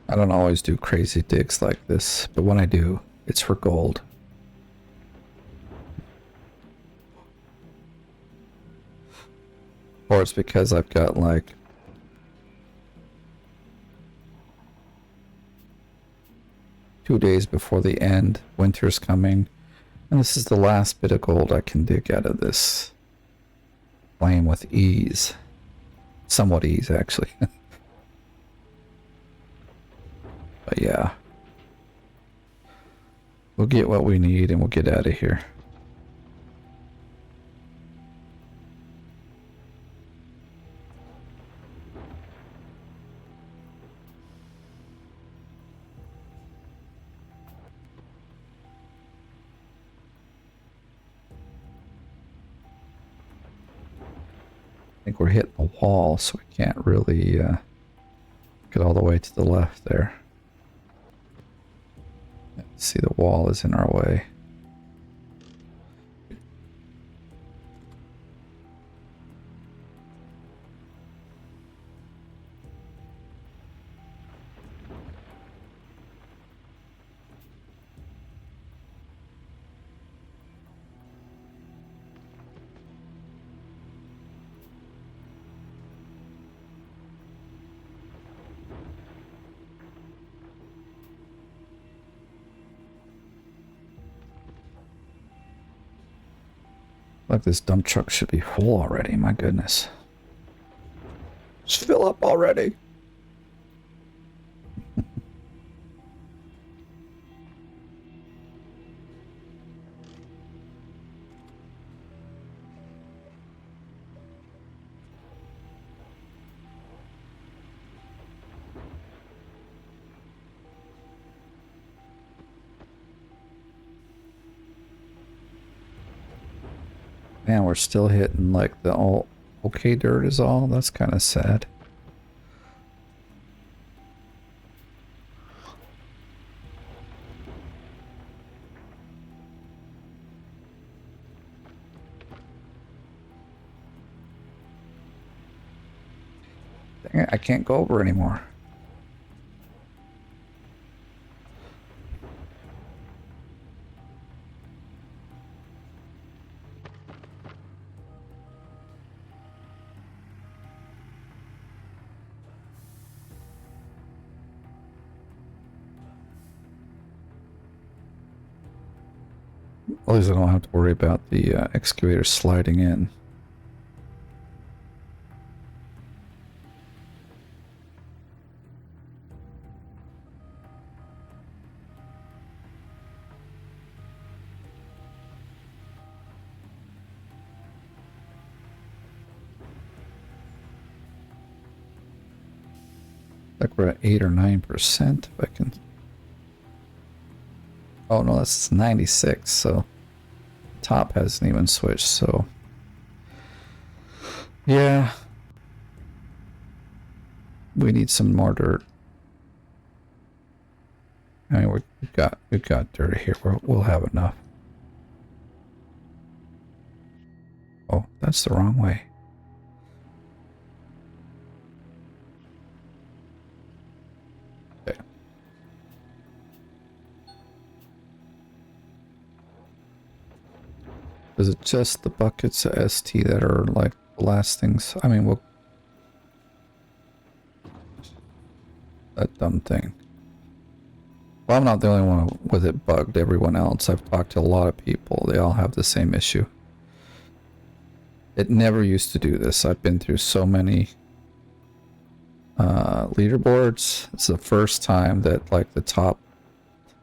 I don't always do crazy digs like this, but when I do, it's for gold. Or it's because I've got like 2 days before the end, winter's coming, and this is the last bit of gold I can dig out of this. Playing with ease. Somewhat ease, actually. But yeah. We'll get what we need and we'll get out of here. I think we're hitting the wall, so we can't really get all the way to the left there. See, the wall is in our way. Like this dump truck should be full already. My goodness. Just fill up already. Man, we're still hitting like the all okay dirt is all. That's kind of sad. Dang it, I can't go over anymore. At least I don't have to worry about the excavator sliding in. Like we're at 8 or 9%. If I can. Oh no, that's 96. So top hasn't even switched. So yeah, we need some more dirt. I mean, we've got dirt here. We'll have enough. Oh, that's the wrong way. Okay. Is it just the buckets of ST that are like the last things? I mean, we'll... That dumb thing. Well, I'm not the only one with it bugged. Everyone else, I've talked to a lot of people. They all have the same issue. It never used to do this. I've been through so many leaderboards. It's the first time that like the top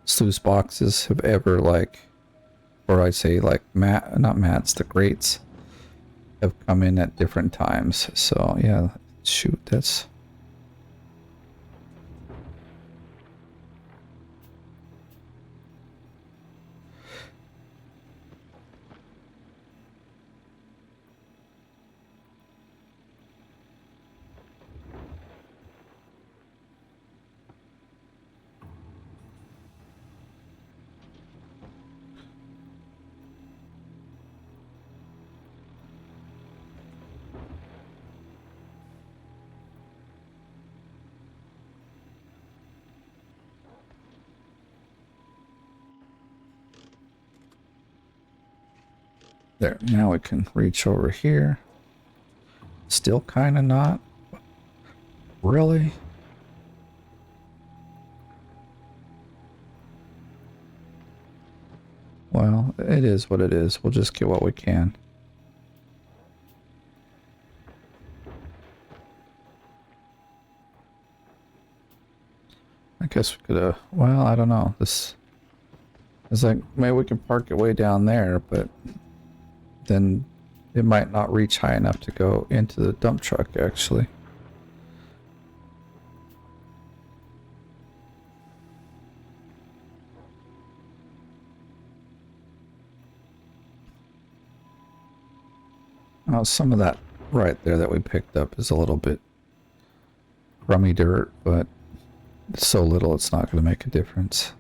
sluice boxes have ever like, or I'd say like not mats, the grates have come in at different times. So yeah, shoot, that's... There, now we can reach over here. Still kind of not. Really? Well, it is what it is. We'll just get what we can. I guess we could, well, I don't know. This is like, maybe we can park it way down there, but then it might not reach high enough to go into the dump truck, actually. Oh, some of that right there that we picked up is a little bit crummy dirt, but it's so little it's not going to make a difference.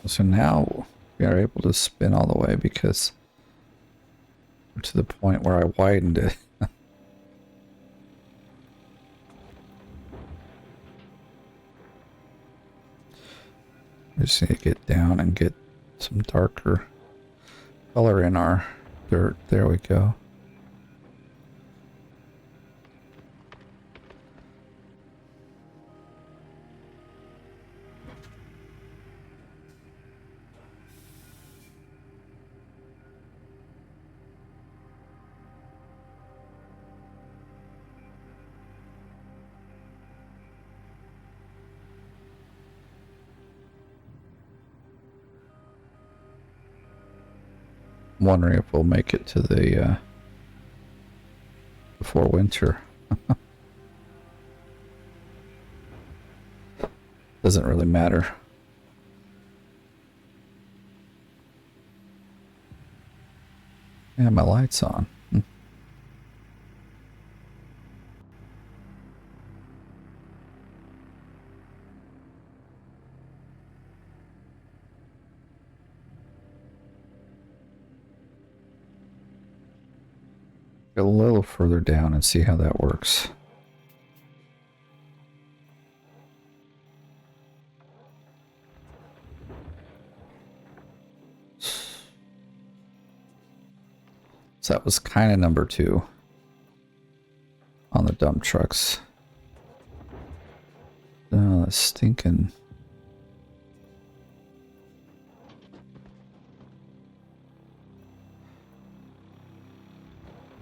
So now we are able to spin all the way because we're to the point where I widened it. We just need to get down and get some darker color in our dirt. There we go. I'm wondering if we'll make it to the before winter. Doesn't really matter. Yeah, my light's on. Get a little further down and see how that works. So that was kind of number 2 on the dump trucks. Oh, that's stinking.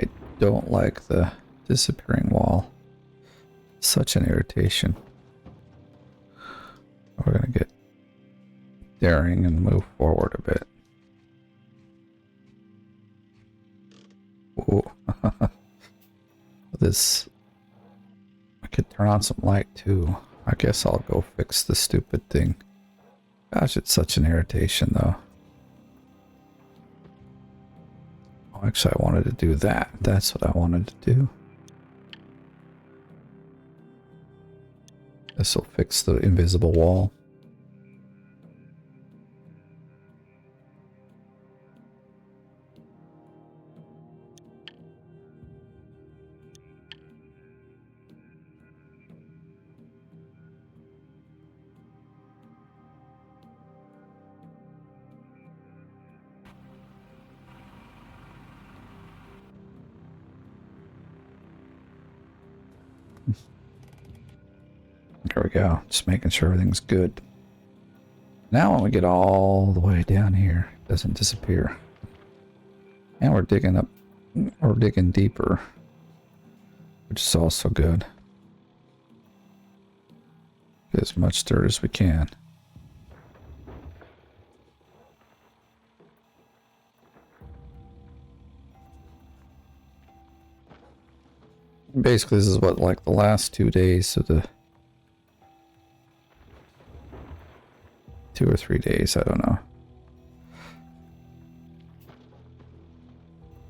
I don't like the disappearing wall. Such an irritation. We're gonna get daring and move forward a bit. Ooh. This, I could turn on some light too. I guess I'll go fix the stupid thing. Gosh, it's such an irritation though. Oh, actually, I wanted to do that. That's what I wanted to do. This will fix the invisible wall. There we go. Just making sure everything's good. Now when we get all the way down here, it doesn't disappear. And we're digging up, or digging deeper, which is also good. Get as much dirt as we can. Basically, this is what, like the last 2 days of the 2 or 3 days, I don't know.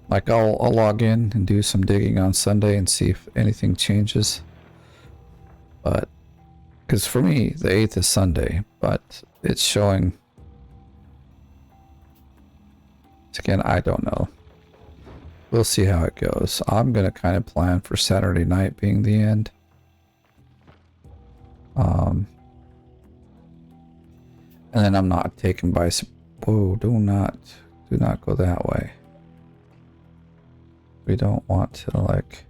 Like I'll log in and do some digging on Sunday and see if anything changes. But because for me the 8th is Sunday, but it's showing. Again, I don't know. We'll see how it goes. I'm gonna kind of plan for Saturday night being the end. And then I'm not taken by. Whoa! Do not go that way. We don't want to like.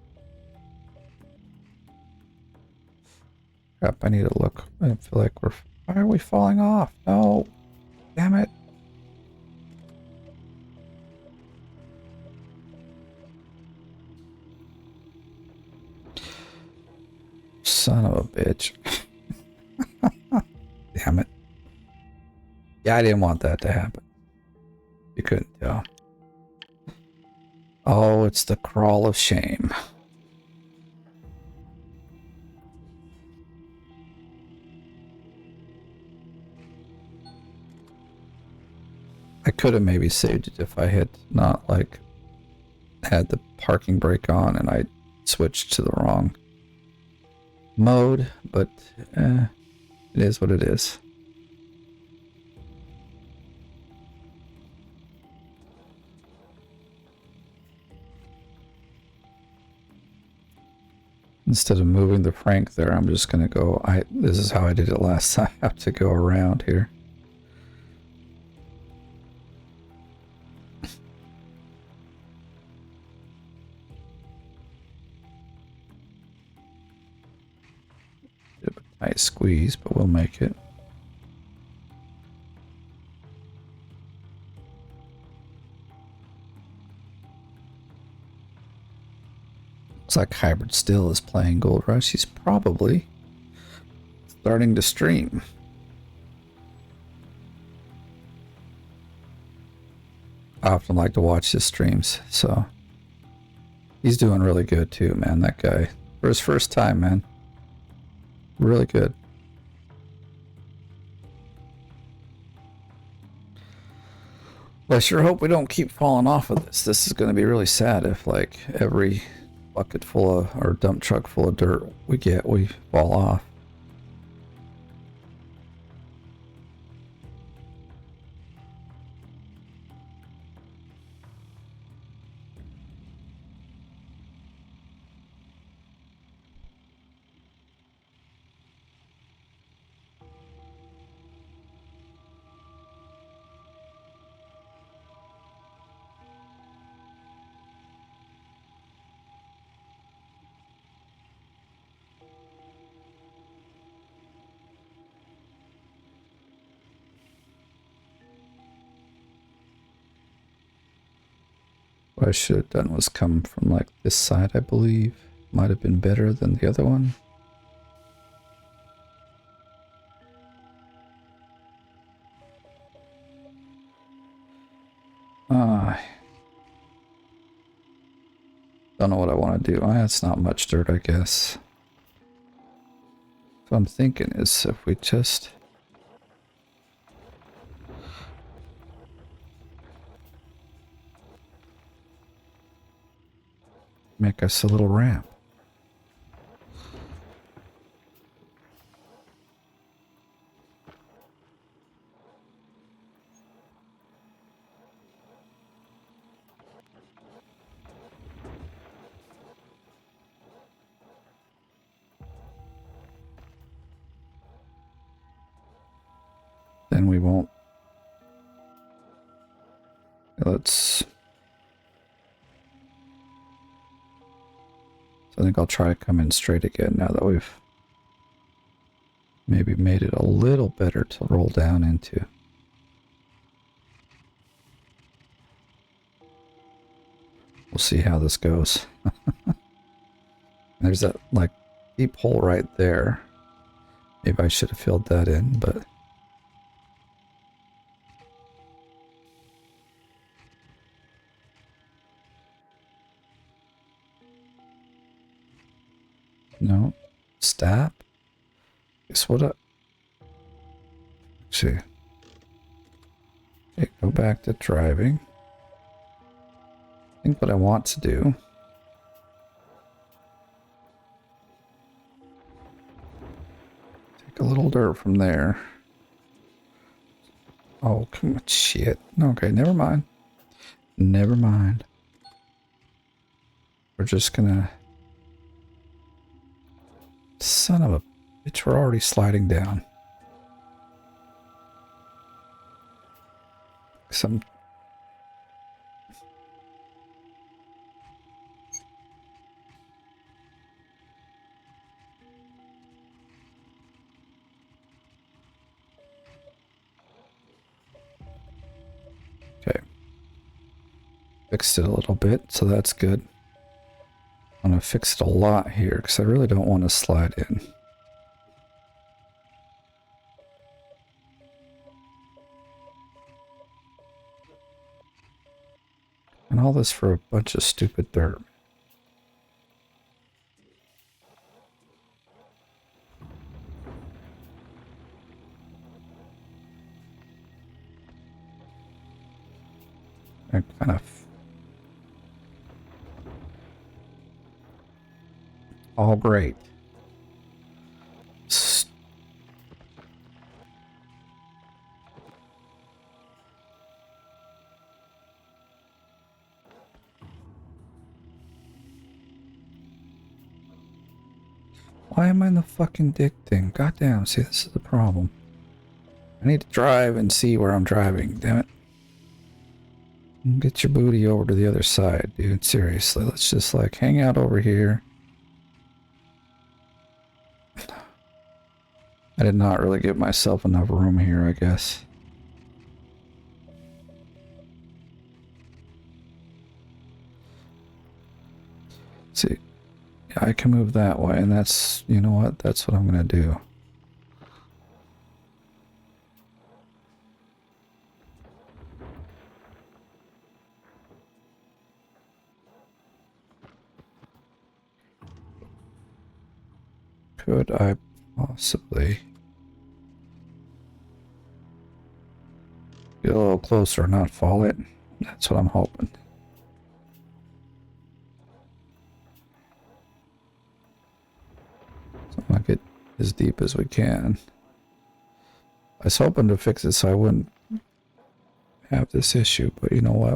Crap! I need to look. I feel like we're. Why are we falling off? No! Damn it! Son of a bitch! Damn it! Yeah, I didn't want that to happen. You couldn't tell. Oh, it's the crawl of shame. I could have maybe saved it if I had not like had the parking brake on and I switched to the wrong mode, but it is what it is. Instead of moving the Frank there, I'm just gonna go, this is how I did it last time. I have to go around here. Bit of a tight squeeze, but we'll make it. Looks like Hybrid still is playing Gold Rush. He's probably starting to stream. I often like to watch his streams, so he's doing really good too, man. That guy, for his first time, man, really good. Well, I sure hope we don't keep falling off of this. This is going to be really sad if, like, every bucket full of, or dump truck full of dirt we get, we fall off. What I should have done was come from like this side, I believe. Might have been better than the other one. Don't know what I want to do. It's not much dirt, I guess. What I'm thinking is if we just make us a little ramp. Then we won't. Let's. So I think I'll try to come in straight again now that we've maybe made it a little better to roll down into. We'll see how this goes. There's that like deep hole right there. Maybe I should have filled that in, but no. Stop. Guess what? Actually, okay, go back to driving. I think what I want to do. Take a little dirt from there. Oh, come on, shit. Okay, never mind. Never mind. We're just gonna... Son of a bitch, we're already sliding down. Some... Okay. Fixed it a little bit, so that's good. I'm gonna fix it a lot here, because I really don't want to slide in. And all this for a bunch of stupid dirt. I kind of... All great. Why am I in the fucking dig thing? Goddamn, see, this is the problem. I need to drive and see where I'm driving, damn it. Get your booty over to the other side, dude. Seriously, let's just like hang out over here. I did not really give myself enough room here, I guess. See, I can move that way, and that's, you know what, that's what I'm gonna do. Could I possibly get a little closer and not fall it? That's what I'm hoping. So I'm gonna get as deep as we can. I was hoping to fix it so I wouldn't have this issue, but you know what?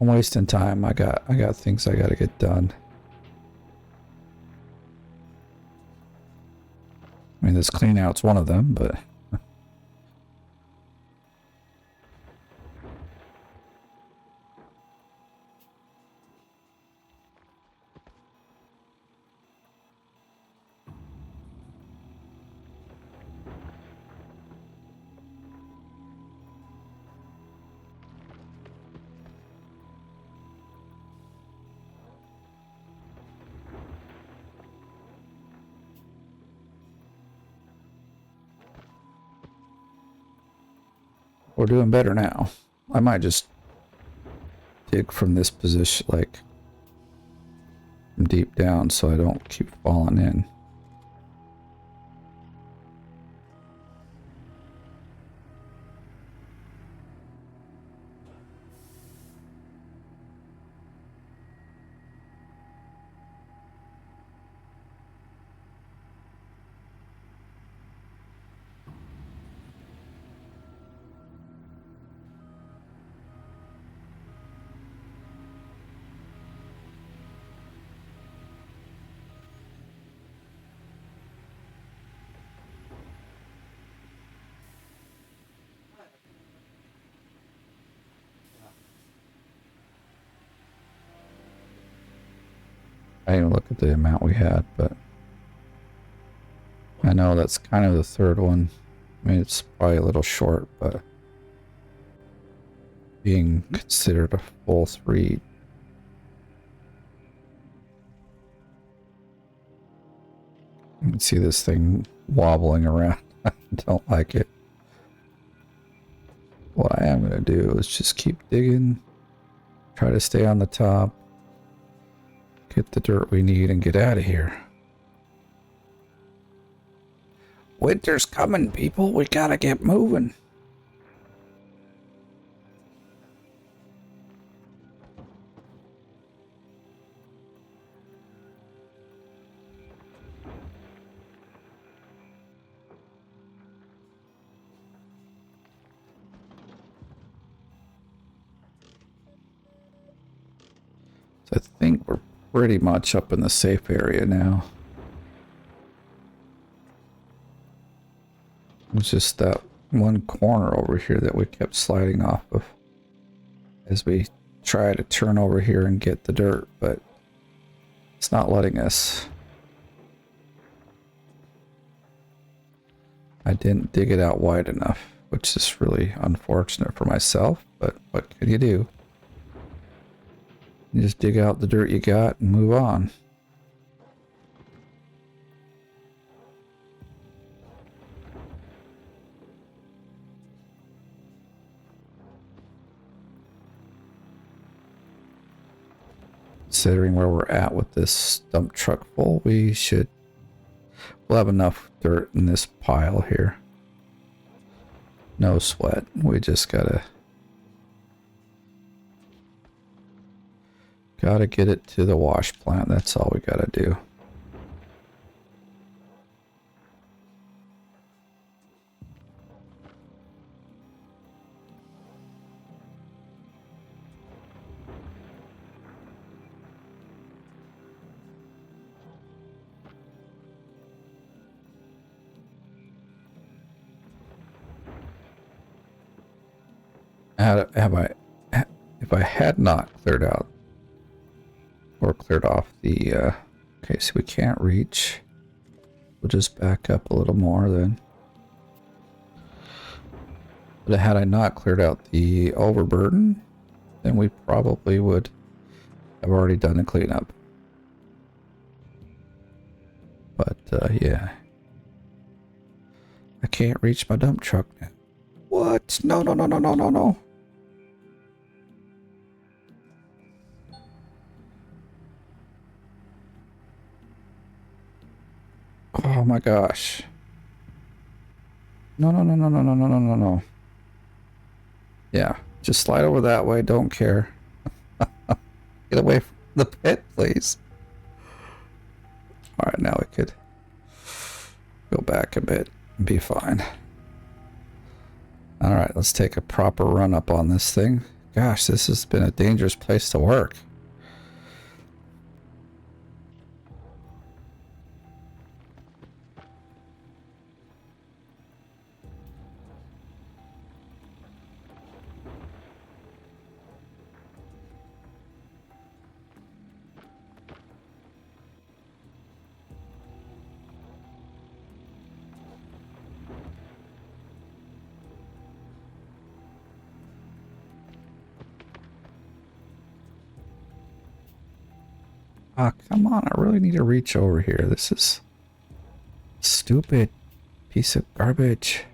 I'm wasting time. I got things I gotta get done. I mean, this clean out's one of them, but we're doing better now. I might just dig from this position, like from deep down, so I don't keep falling in. I didn't look at the amount we had, but I know that's kind of the third one. I mean, it's probably a little short, but being considered a full 3. You can see this thing wobbling around. I don't like it. What I am going to do is just keep digging, try to stay on the top, get the dirt we need, and get out of here. Winter's coming, people. We gotta get moving. So I think we're pretty much up in the safe area now. It's just that one corner over here that we kept sliding off of as we try to turn over here and get the dirt, but it's not letting us. I didn't dig it out wide enough, which is really unfortunate for myself, but what can you do? You just dig out the dirt you got and move on. Considering where we're at with this dump truck full, we'll have enough dirt in this pile here. No sweat. We just gotta get it to the wash plant. That's all we gotta do. Have I, if I had not cleared out or cleared off the, okay, so we can't reach. We'll just back up a little more then. But had I not cleared out the overburden, then we probably would have already done the cleanup. But, yeah. I can't reach my dump truck now. What? No, no, no, no, no, no, no. Oh my gosh. No, no, no, no, no, no, no, no, no, no. Yeah, just slide over that way. Don't care. Get away from the pit, please. All right, now we could go back a bit and be fine. All right, let's take a proper run up on this thing. Gosh, this has been a dangerous place to work. Ah, come on, I really need to reach over here. This is stupid piece of garbage.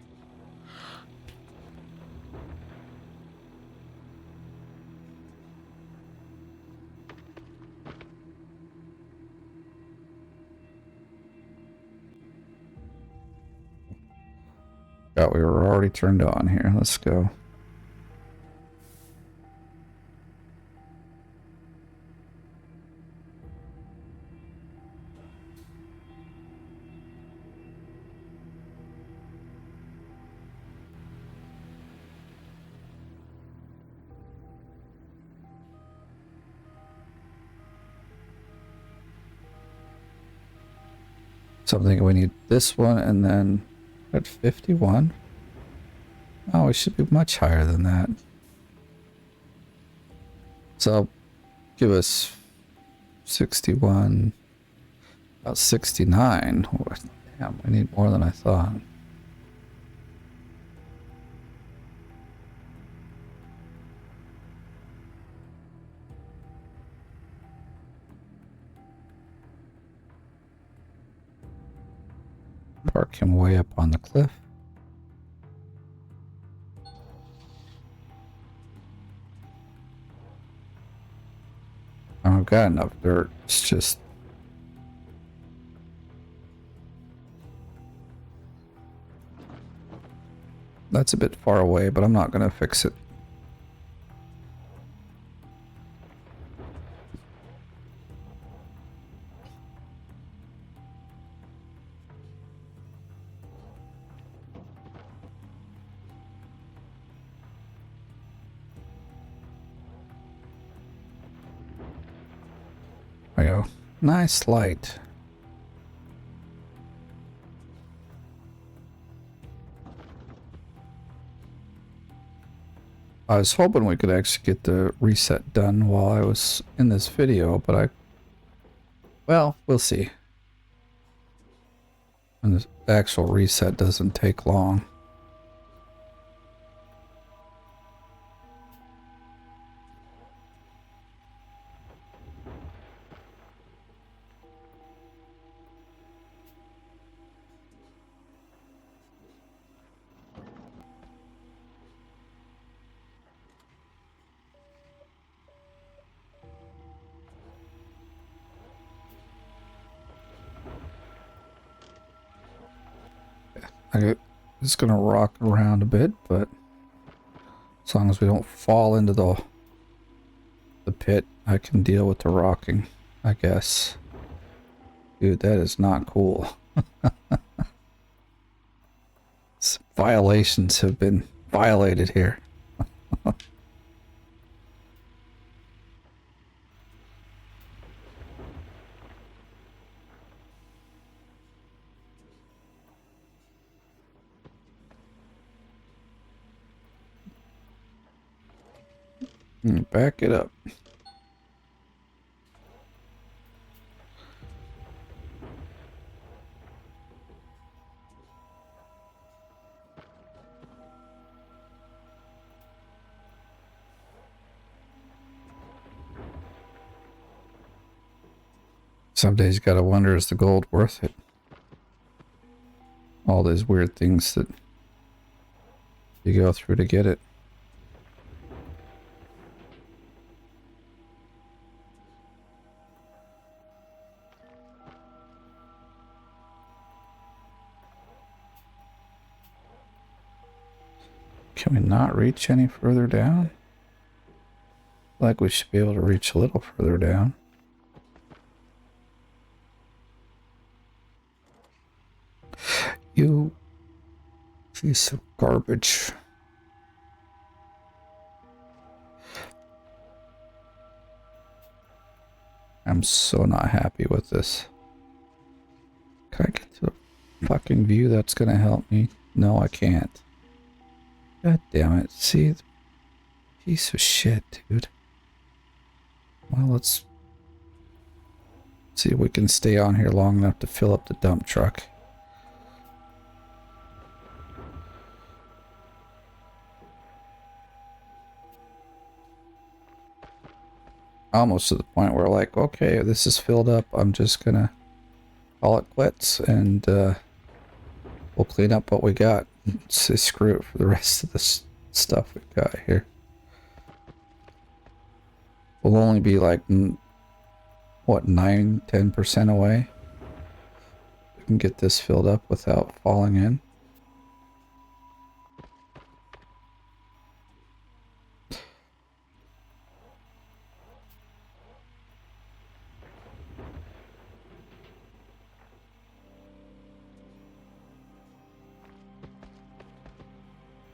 Oh, we were already turned on here. Let's go. So I'm thinking we need this one and then at 51. Oh, we should be much higher than that. So give us 61, about 69. Oh, damn, we need more than I thought. Park him way up on the cliff. I've got enough dirt. It's just that's a bit far away, but I'm not gonna fix it. There we go. Nice light. I was hoping we could actually get the reset done while I was in this video, but well, we'll see. And the actual reset doesn't take long. It's gonna rock around a bit, but as long as we don't fall into the pit, I can deal with the rocking, I guess. Dude, that is not cool. Violations have been violated here. Back it up. Some days you gotta wonder, is the gold worth it? All these weird things that you go through to get it. Can we not reach any further down? Like we should be able to reach a little further down. You piece of garbage. I'm so not happy with this. Can I get to a fucking view that's gonna help me? No, I can't. God damn it. See? Piece of shit, dude. Well, let's see if we can stay on here long enough to fill up the dump truck. Almost to the point where, like, okay, this is filled up. I'm just gonna call it quits, and we'll clean up what we got. Say screw it for the rest of this stuff we've got here. We'll only be like, what, 9–10% away. We can get this filled up without falling in.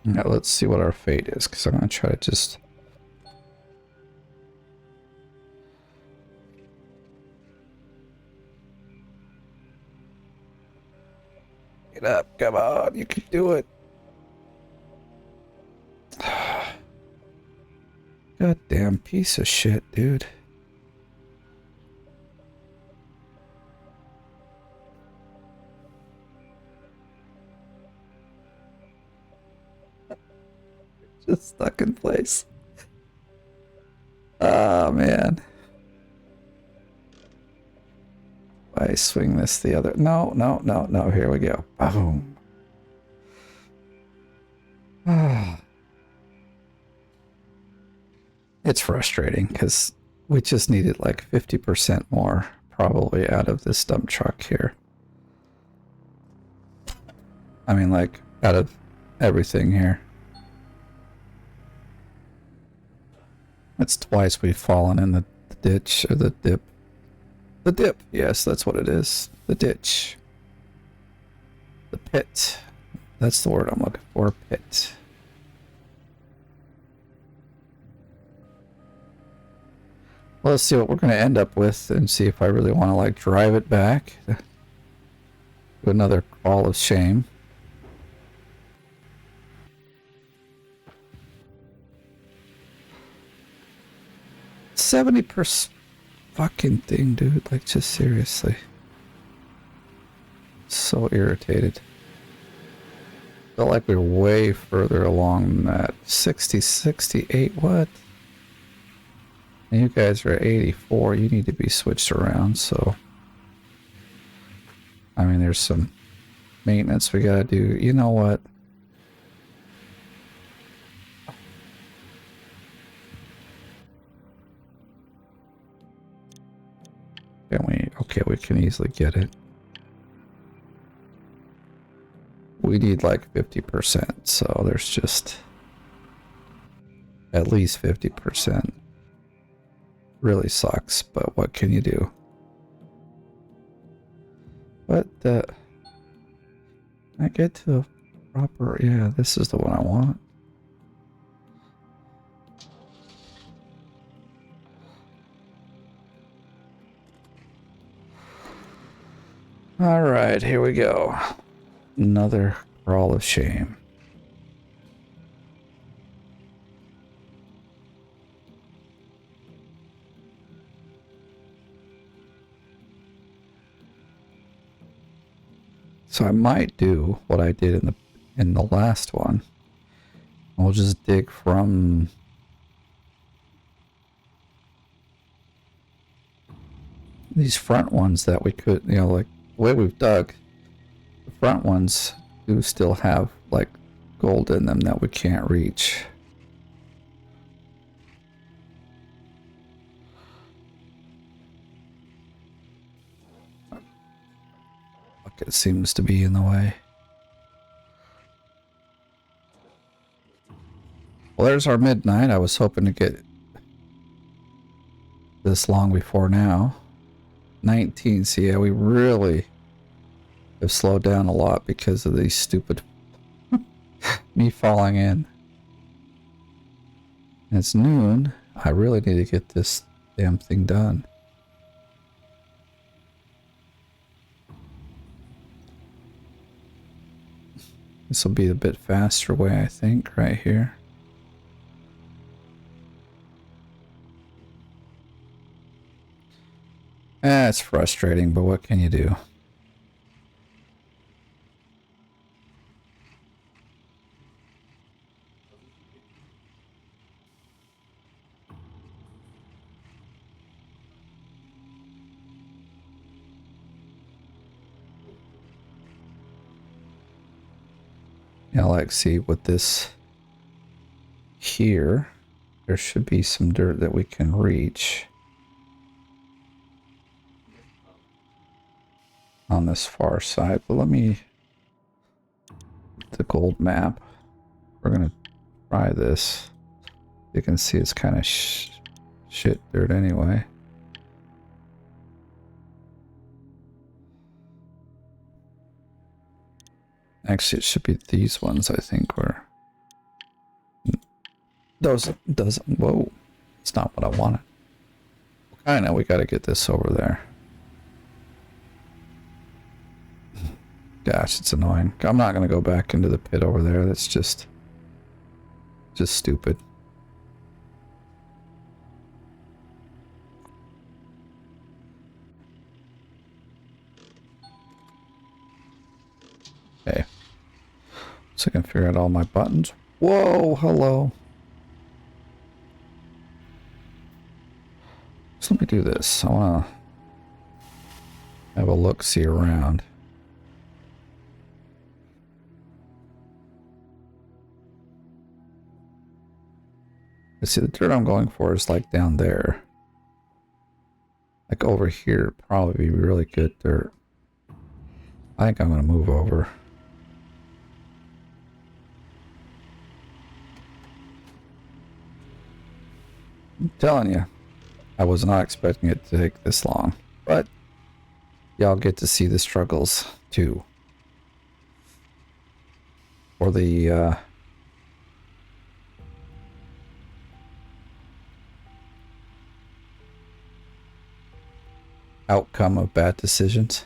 Now let's see what our fate is, because I'm going to try to just... Get up, come on, you can do it. Goddamn piece of shit, dude. Just stuck in place. Oh, man. I swing this the other... No, no, no, no. Here we go. Boom. It's frustrating because we just needed like 50% more probably out of this dump truck here. I mean, like, out of everything here. That's twice we've fallen in the ditch, or the dip. The dip, yes, that's what it is. The ditch. The pit. That's the word I'm looking for, pit. Well, let's see what we're going to end up with and see if I really want to, like, drive it back. Do another call of shame. 70% fucking thing, dude. Like, just seriously. So irritated. Felt like we were way further along than that. 60, 68, what? And you guys are at 84. You need to be switched around, so... I mean, there's some maintenance we gotta do. You know what? Can we? Okay, we can easily get it. We need like 50%, so there's just at least 50%. Really sucks, but what can you do? But I get to a proper... Yeah, this is the one I want. Alright, here we go. Another crawl of shame. So I might do what I did in the last one. We'll just dig from these front ones that we could, you know, like the way we've dug, the front ones do still have like gold in them that we can't reach. Bucket seems to be in the way. Well, there's our midnight. I was hoping to get this long before now. 19. So yeah, we really have slowed down a lot because of these stupid me falling in. And it's noon. I really need to get this damn thing done. This will be a bit faster way, I think, right here. It's frustrating, but what can you do? Now, like, see with this here, there should be some dirt that we can reach on this far side. But let me the gold map. We're gonna try this. You can see it's kind of shit dirt anyway. Actually, it should be these ones, I think, where those doesn't. Whoa, it's not what I wanted. Kind of, we got to get this over there. Gosh, it's annoying. I'm not gonna go back into the pit over there. That's just stupid. Okay. So I can figure out all my buttons. Whoa, hello. So let me do this. I want to have a look-see around. You see, the dirt I'm going for is like down there. Like over here, probably be really good dirt. I think I'm going to move over. I'm telling you, I was not expecting it to take this long, but y'all get to see the struggles too. Or the outcome of bad decisions.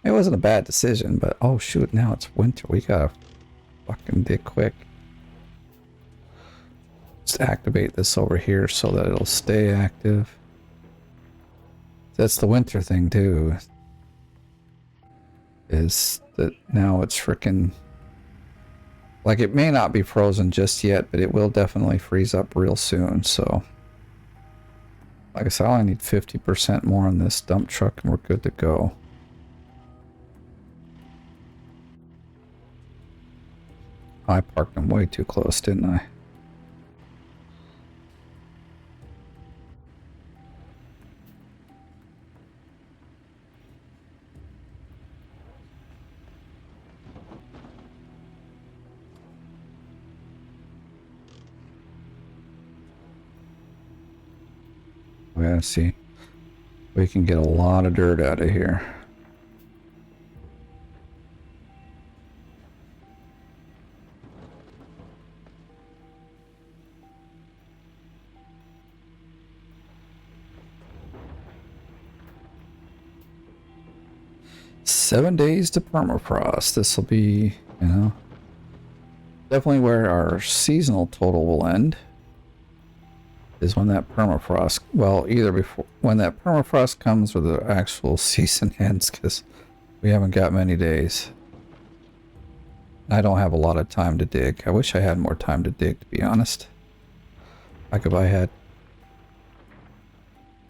It wasn't a bad decision, but oh shoot, now it's winter. We gotta fucking dig quick. Let's activate this over here so that it'll stay active. That's the winter thing too. Is that now it's freaking like it may not be frozen just yet, but it will definitely freeze up real soon. So like I said, I only need 50% more on this dump truck and we're good to go. I parked them way too close, didn't I? Yeah, see, we can get a lot of dirt out of here. Seven days to permafrost. This will be, you know, definitely where our seasonal total will end. Is when that permafrost, well, either before when that permafrost comes or the actual season ends, because We haven't got many days. I don't have a lot of time to dig. I wish I had more time to dig, to be honest. Like if I had,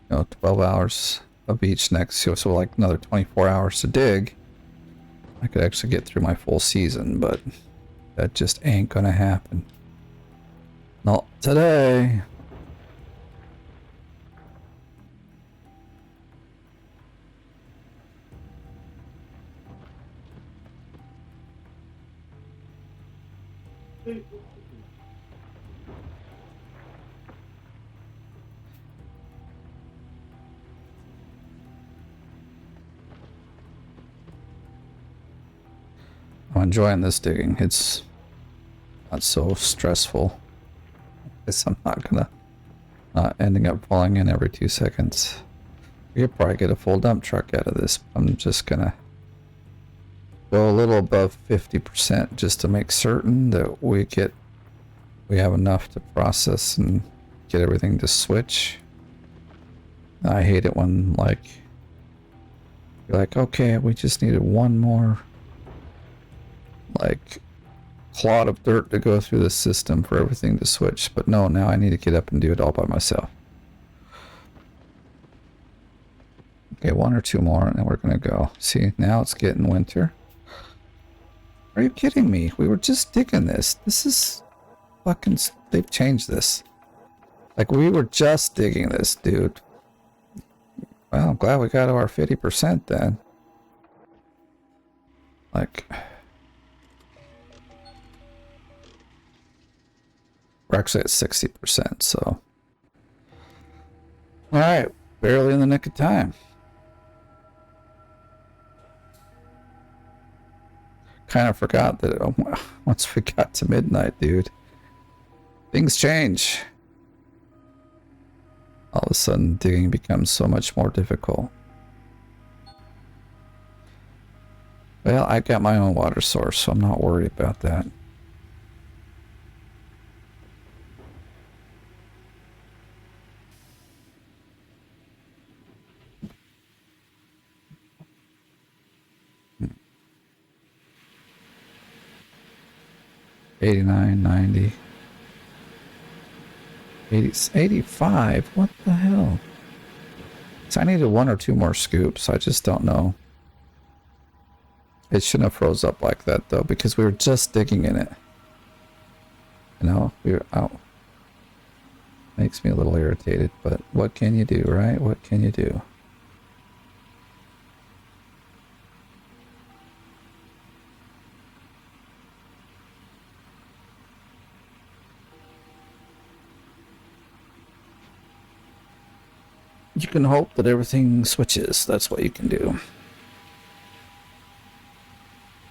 12 hours of each next, so like another 24 hours to dig, I could actually get through my full season, but that just ain't gonna happen. Not today. I'm enjoying this digging. It's not so stressful. Guess I'm not gonna ending up falling in every 2 seconds. We could probably get a full dump truck out of this. I'm just gonna go a little above 50% just to make certain that we have enough to process and get everything to switch. I hate it when like you're like, okay, we just needed one more like clod of dirt to go through the system for everything to switch, but no, now I need to get up and do it all by myself. Okay, 1 or 2 more and then we're gonna go. See, now it's getting winter. Are you kidding me? We were just digging this. This is fucking, they've changed this. Like we were just digging this, dude. Well, I'm glad we got to our 50% then. Like, we're actually at 60%, so. Alright, barely in the nick of time. Kind of forgot that once we got to midnight, dude, things change. All of a sudden, digging becomes so much more difficult. Well, I got my own water source, so I'm not worried about that. $89, $90, $80, $85. What the hell? So I needed 1 or 2 more scoops. I just don't know. It shouldn't have froze up like that though, because we were just digging in it. You know, we were out. Makes me a little irritated, but what can you do, right? What can you do? You can hope that everything switches. That's what you can do.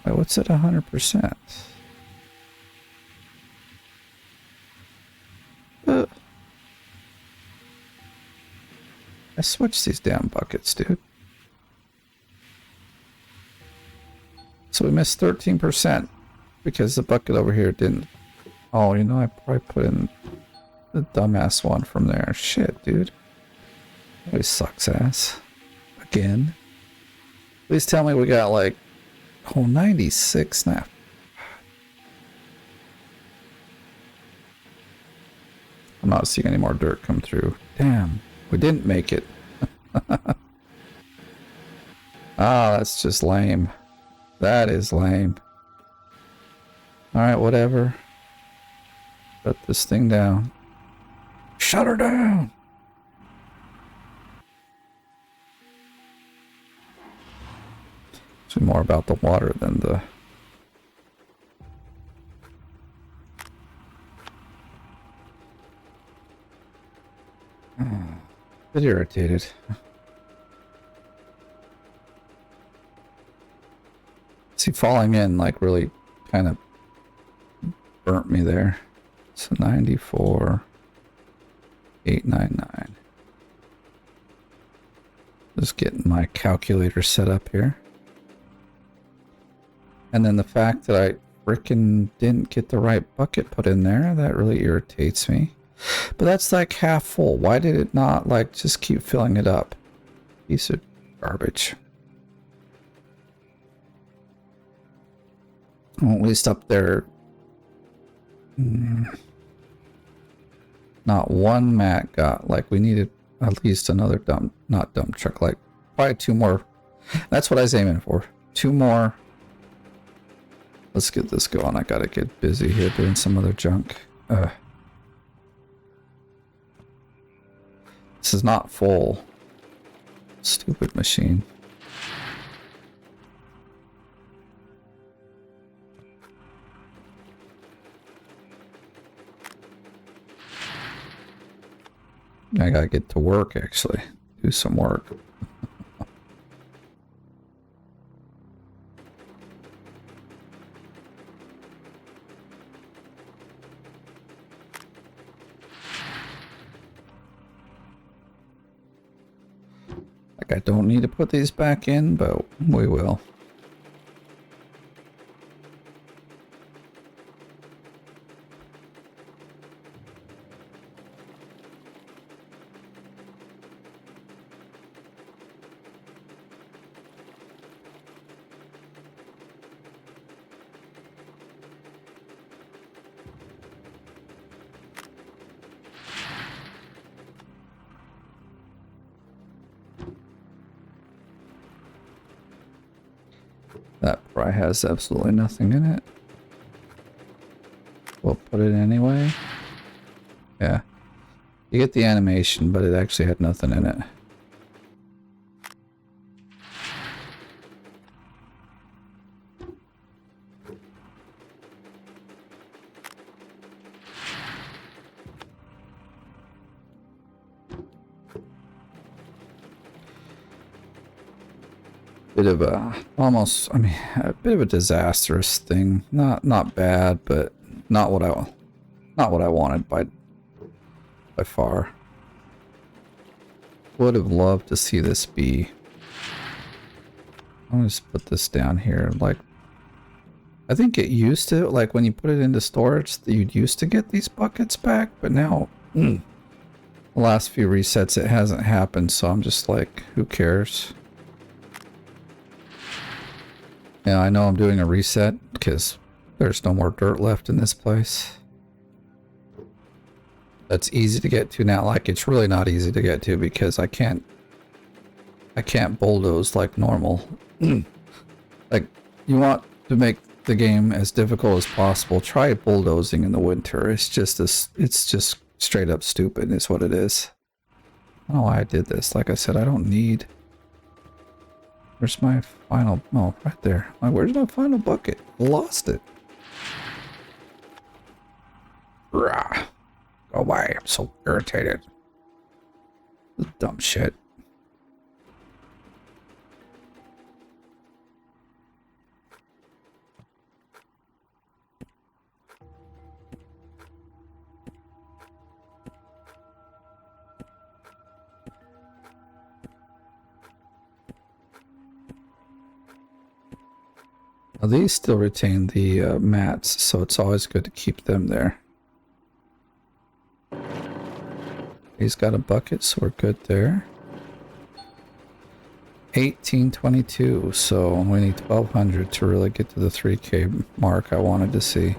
Wait, what's at 100%? I switched these damn buckets, dude. So we missed 13% because the bucket over here didn't. Oh, you know, I probably put in the dumbass one from there. Shit, dude. Always sucks ass. Again. Please tell me we got like, 96 now. I'm not seeing any more dirt come through. Damn, we didn't make it. Ah, that's just lame. That is lame. Alright, whatever. Shut this thing down. Shut her down! It's more about the water than the... A bit irritated. See, falling in like really kind of burnt me there. So 94, 899. Just getting my calculator set up here. And then the fact that I frickin' didn't get the right bucket put in there, that really irritates me. But that's like half full. Why did it not like just keep filling it up? Piece of garbage. Well, at least up there, not one mat got, like, we needed at least another not dump truck, like probably 2 more. That's what I was aiming for. 2 more. Let's get this going. I gotta get busy here doing some other junk. This is not full. Stupid machine. I gotta get to work, actually. Do some work. Like, I don't need to put these back in, but we will. That probably has absolutely nothing in it. We'll put it anyway. Yeah. You get the animation, but it actually had nothing in it. Bit of a, almost, I mean, a bit of a disastrous thing. Not bad, but not what I wanted by far. Would have loved to see this be. I'm gonna just put this down here. Like, I think it used to, like when you put it into storage, you'd used to get these buckets back, but now, the last few resets it hasn't happened, so I'm just like, who cares? Yeah, I know I'm doing a reset because there's no more dirt left in this place. That's easy to get to now. Like, it's really not easy to get to because I can't bulldoze like normal. Like, you want to make the game as difficult as possible, try bulldozing in the winter. It's just straight up stupid is what it is. I don't know why I did this. Like I said, I don't need. Where's my final? Oh, right there. Where's my final bucket? Lost it. Rah. Go away. I'm so irritated. This dumb shit. Now these still retain the mats, so it's always good to keep them there. He's got a bucket, so we're good there. 1822, so we need 1200 to really get to the 3K mark I wanted to see.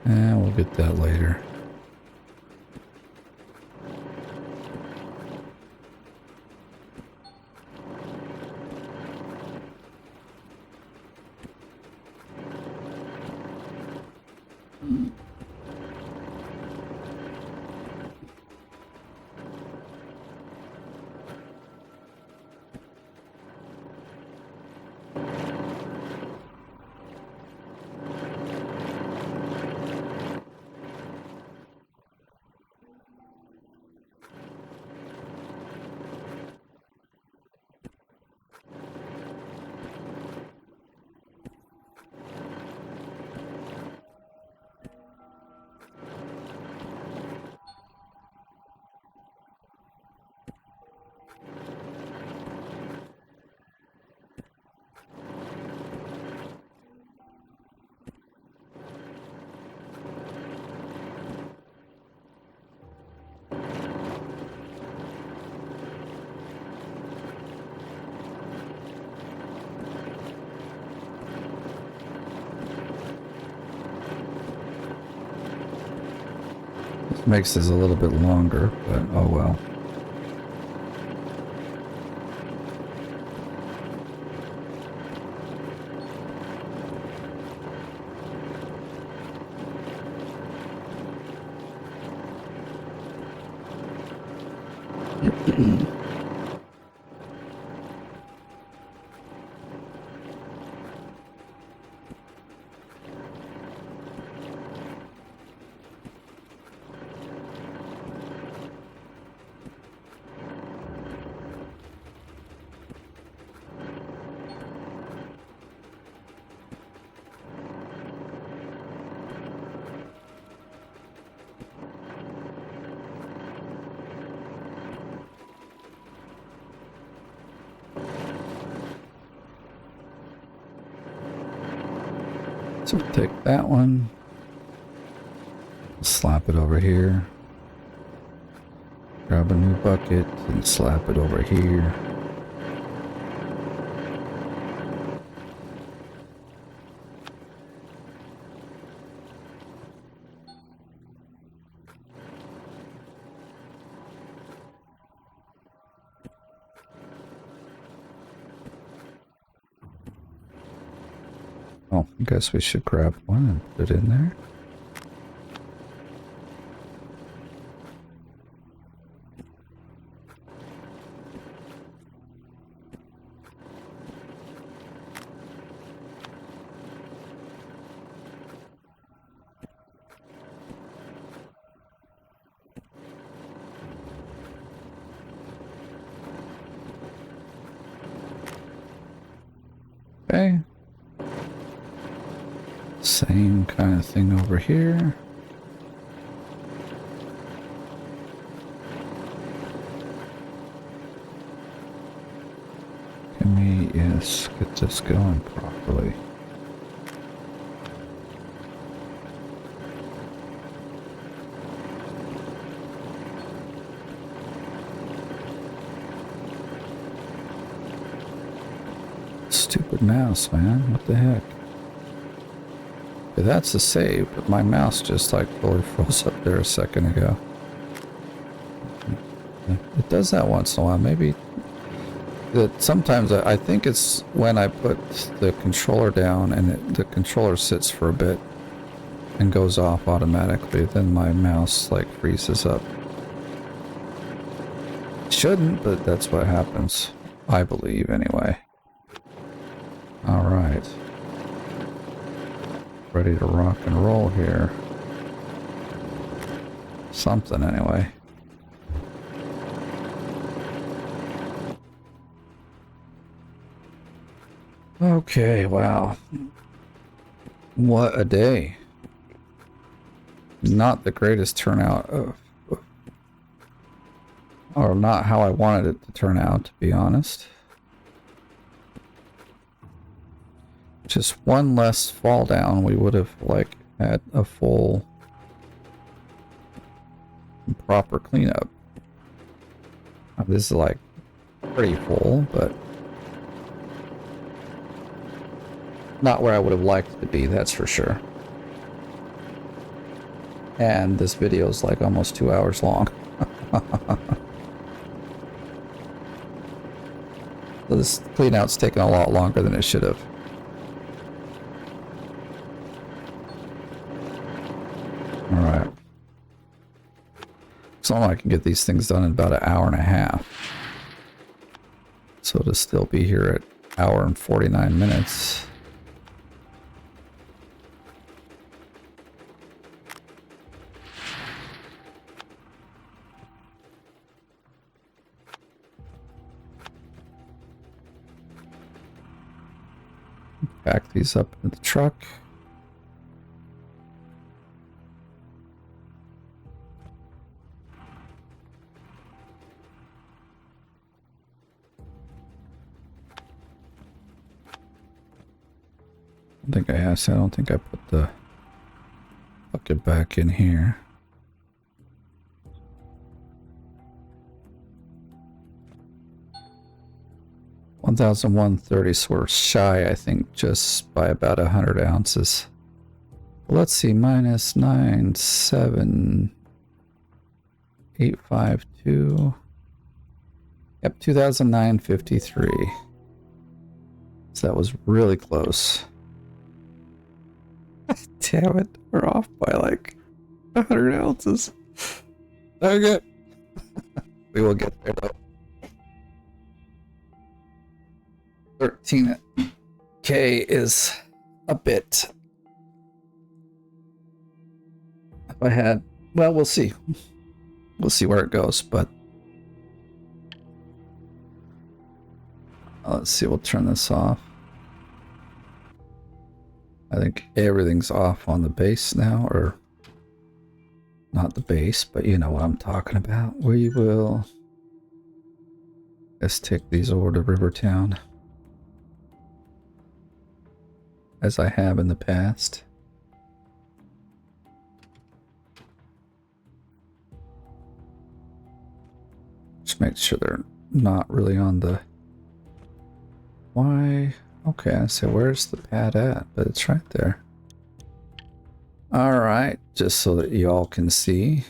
And we'll get that later. Makes this a little bit longer, but oh well. So we'll take that one, slap it over here, grab a new bucket and slap it over here. Oh, I guess we should grab one and put it in there. Okay. Same kind of thing over here. Can we, yes, get this going properly. Stupid mouse, man. What the heck? That's a save, but my mouse just like totally froze up there a second ago. It does that once in a while. Maybe that sometimes I think it's when I put the controller down and the controller sits for a bit and goes off automatically. Then my mouse like freezes up. Shouldn't, but that's what happens. I believe anyway. All right. Ready to rock and roll here. Something anyway. Okay, wow. What a day. Not the greatest turnout of, or not how I wanted it to turn out, to be honest. Just one less fall down, we would have like had a full proper cleanup. This is like pretty full, but not where I would have liked it to be, that's for sure. And this video is like almost 2 hours long. So this cleanout's taken a lot longer than it should have. Alright. So I can get these things done in about an hour and a half. So to still be here at an hour and 49 minutes. Back these up into the truck. I think I asked. I don't think I put the bucket back in here. $1,130, so we're shy, I think, just by about 100 ounces. Let's see, minus 9, 7. 852. Yep, 2009-53. So that was really close. Damn it, we're off by like 100 ounces. Okay. We will get there though. 13K is a bit. If I had, well, we'll see. We'll see where it goes, but let's see, we'll turn this off. I think everything's off on the base now, or not the base, but you know what I'm talking about. We will, let's take these over to Rivertown, as I have in the past. Just make sure they're not really on the... Why? Okay, I say, where's the pad at? But it's right there. Alright, just so that y'all can see.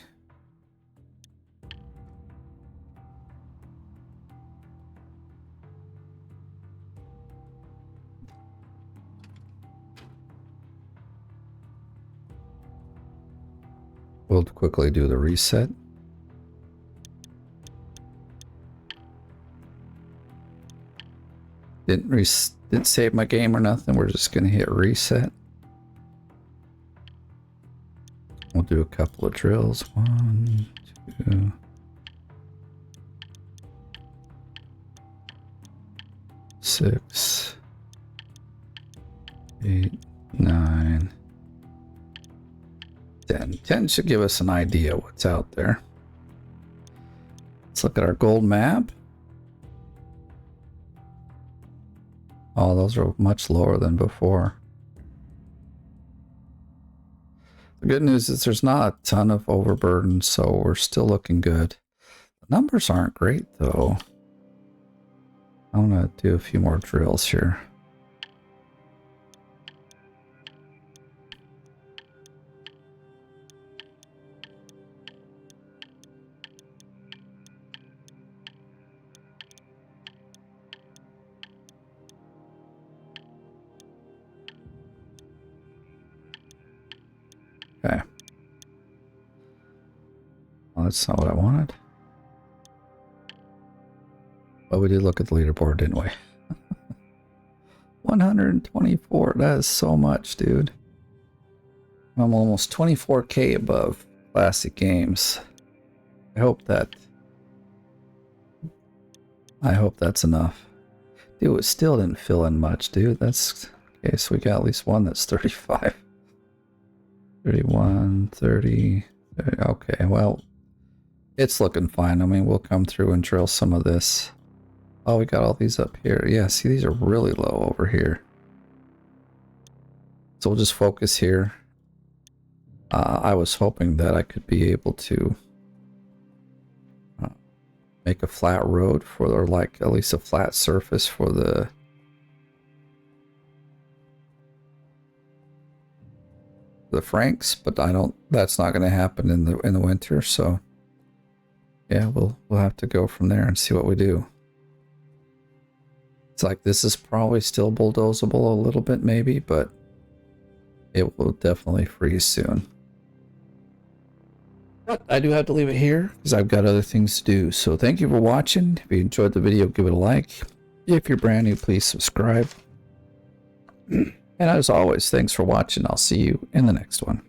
We'll quickly do the reset. Didn't save my game or nothing. We're just gonna hit reset. We'll do a couple of drills. 1, 2, 6, 8, 9, 10. 10 should give us an idea what's out there. Let's look at our gold map. Oh, those are much lower than before. The good news is there's not a ton of overburden, so we're still looking good. The numbers aren't great, though. I want to do a few more drills here. Okay. Well, that's not what I wanted. But we did look at the leaderboard, didn't we? 124. That is so much, dude. I'm almost 24K above classic games. I hope that's enough. Dude, it still didn't fill in much, dude. That's okay. So we got at least one that's 35. 31, 30, 30. Okay, well, it's looking fine. I mean, we'll come through and drill some of this. Oh, we got all these up here. Yeah, see, these are really low over here. So we'll just focus here. I was hoping that I could be able to make a flat road for, or like at least a flat surface for the Franks, but that's not going to happen in the winter, so yeah, we'll have to go from there and see what we do. It's like this is probably still bulldozable a little bit maybe, but it will definitely freeze soon. But I do have to leave it here because I've got other things to do. So thank you for watching. If you enjoyed the video, give it a like. If you're brand new, please subscribe. And as always, thanks for watching. I'll see you in the next one.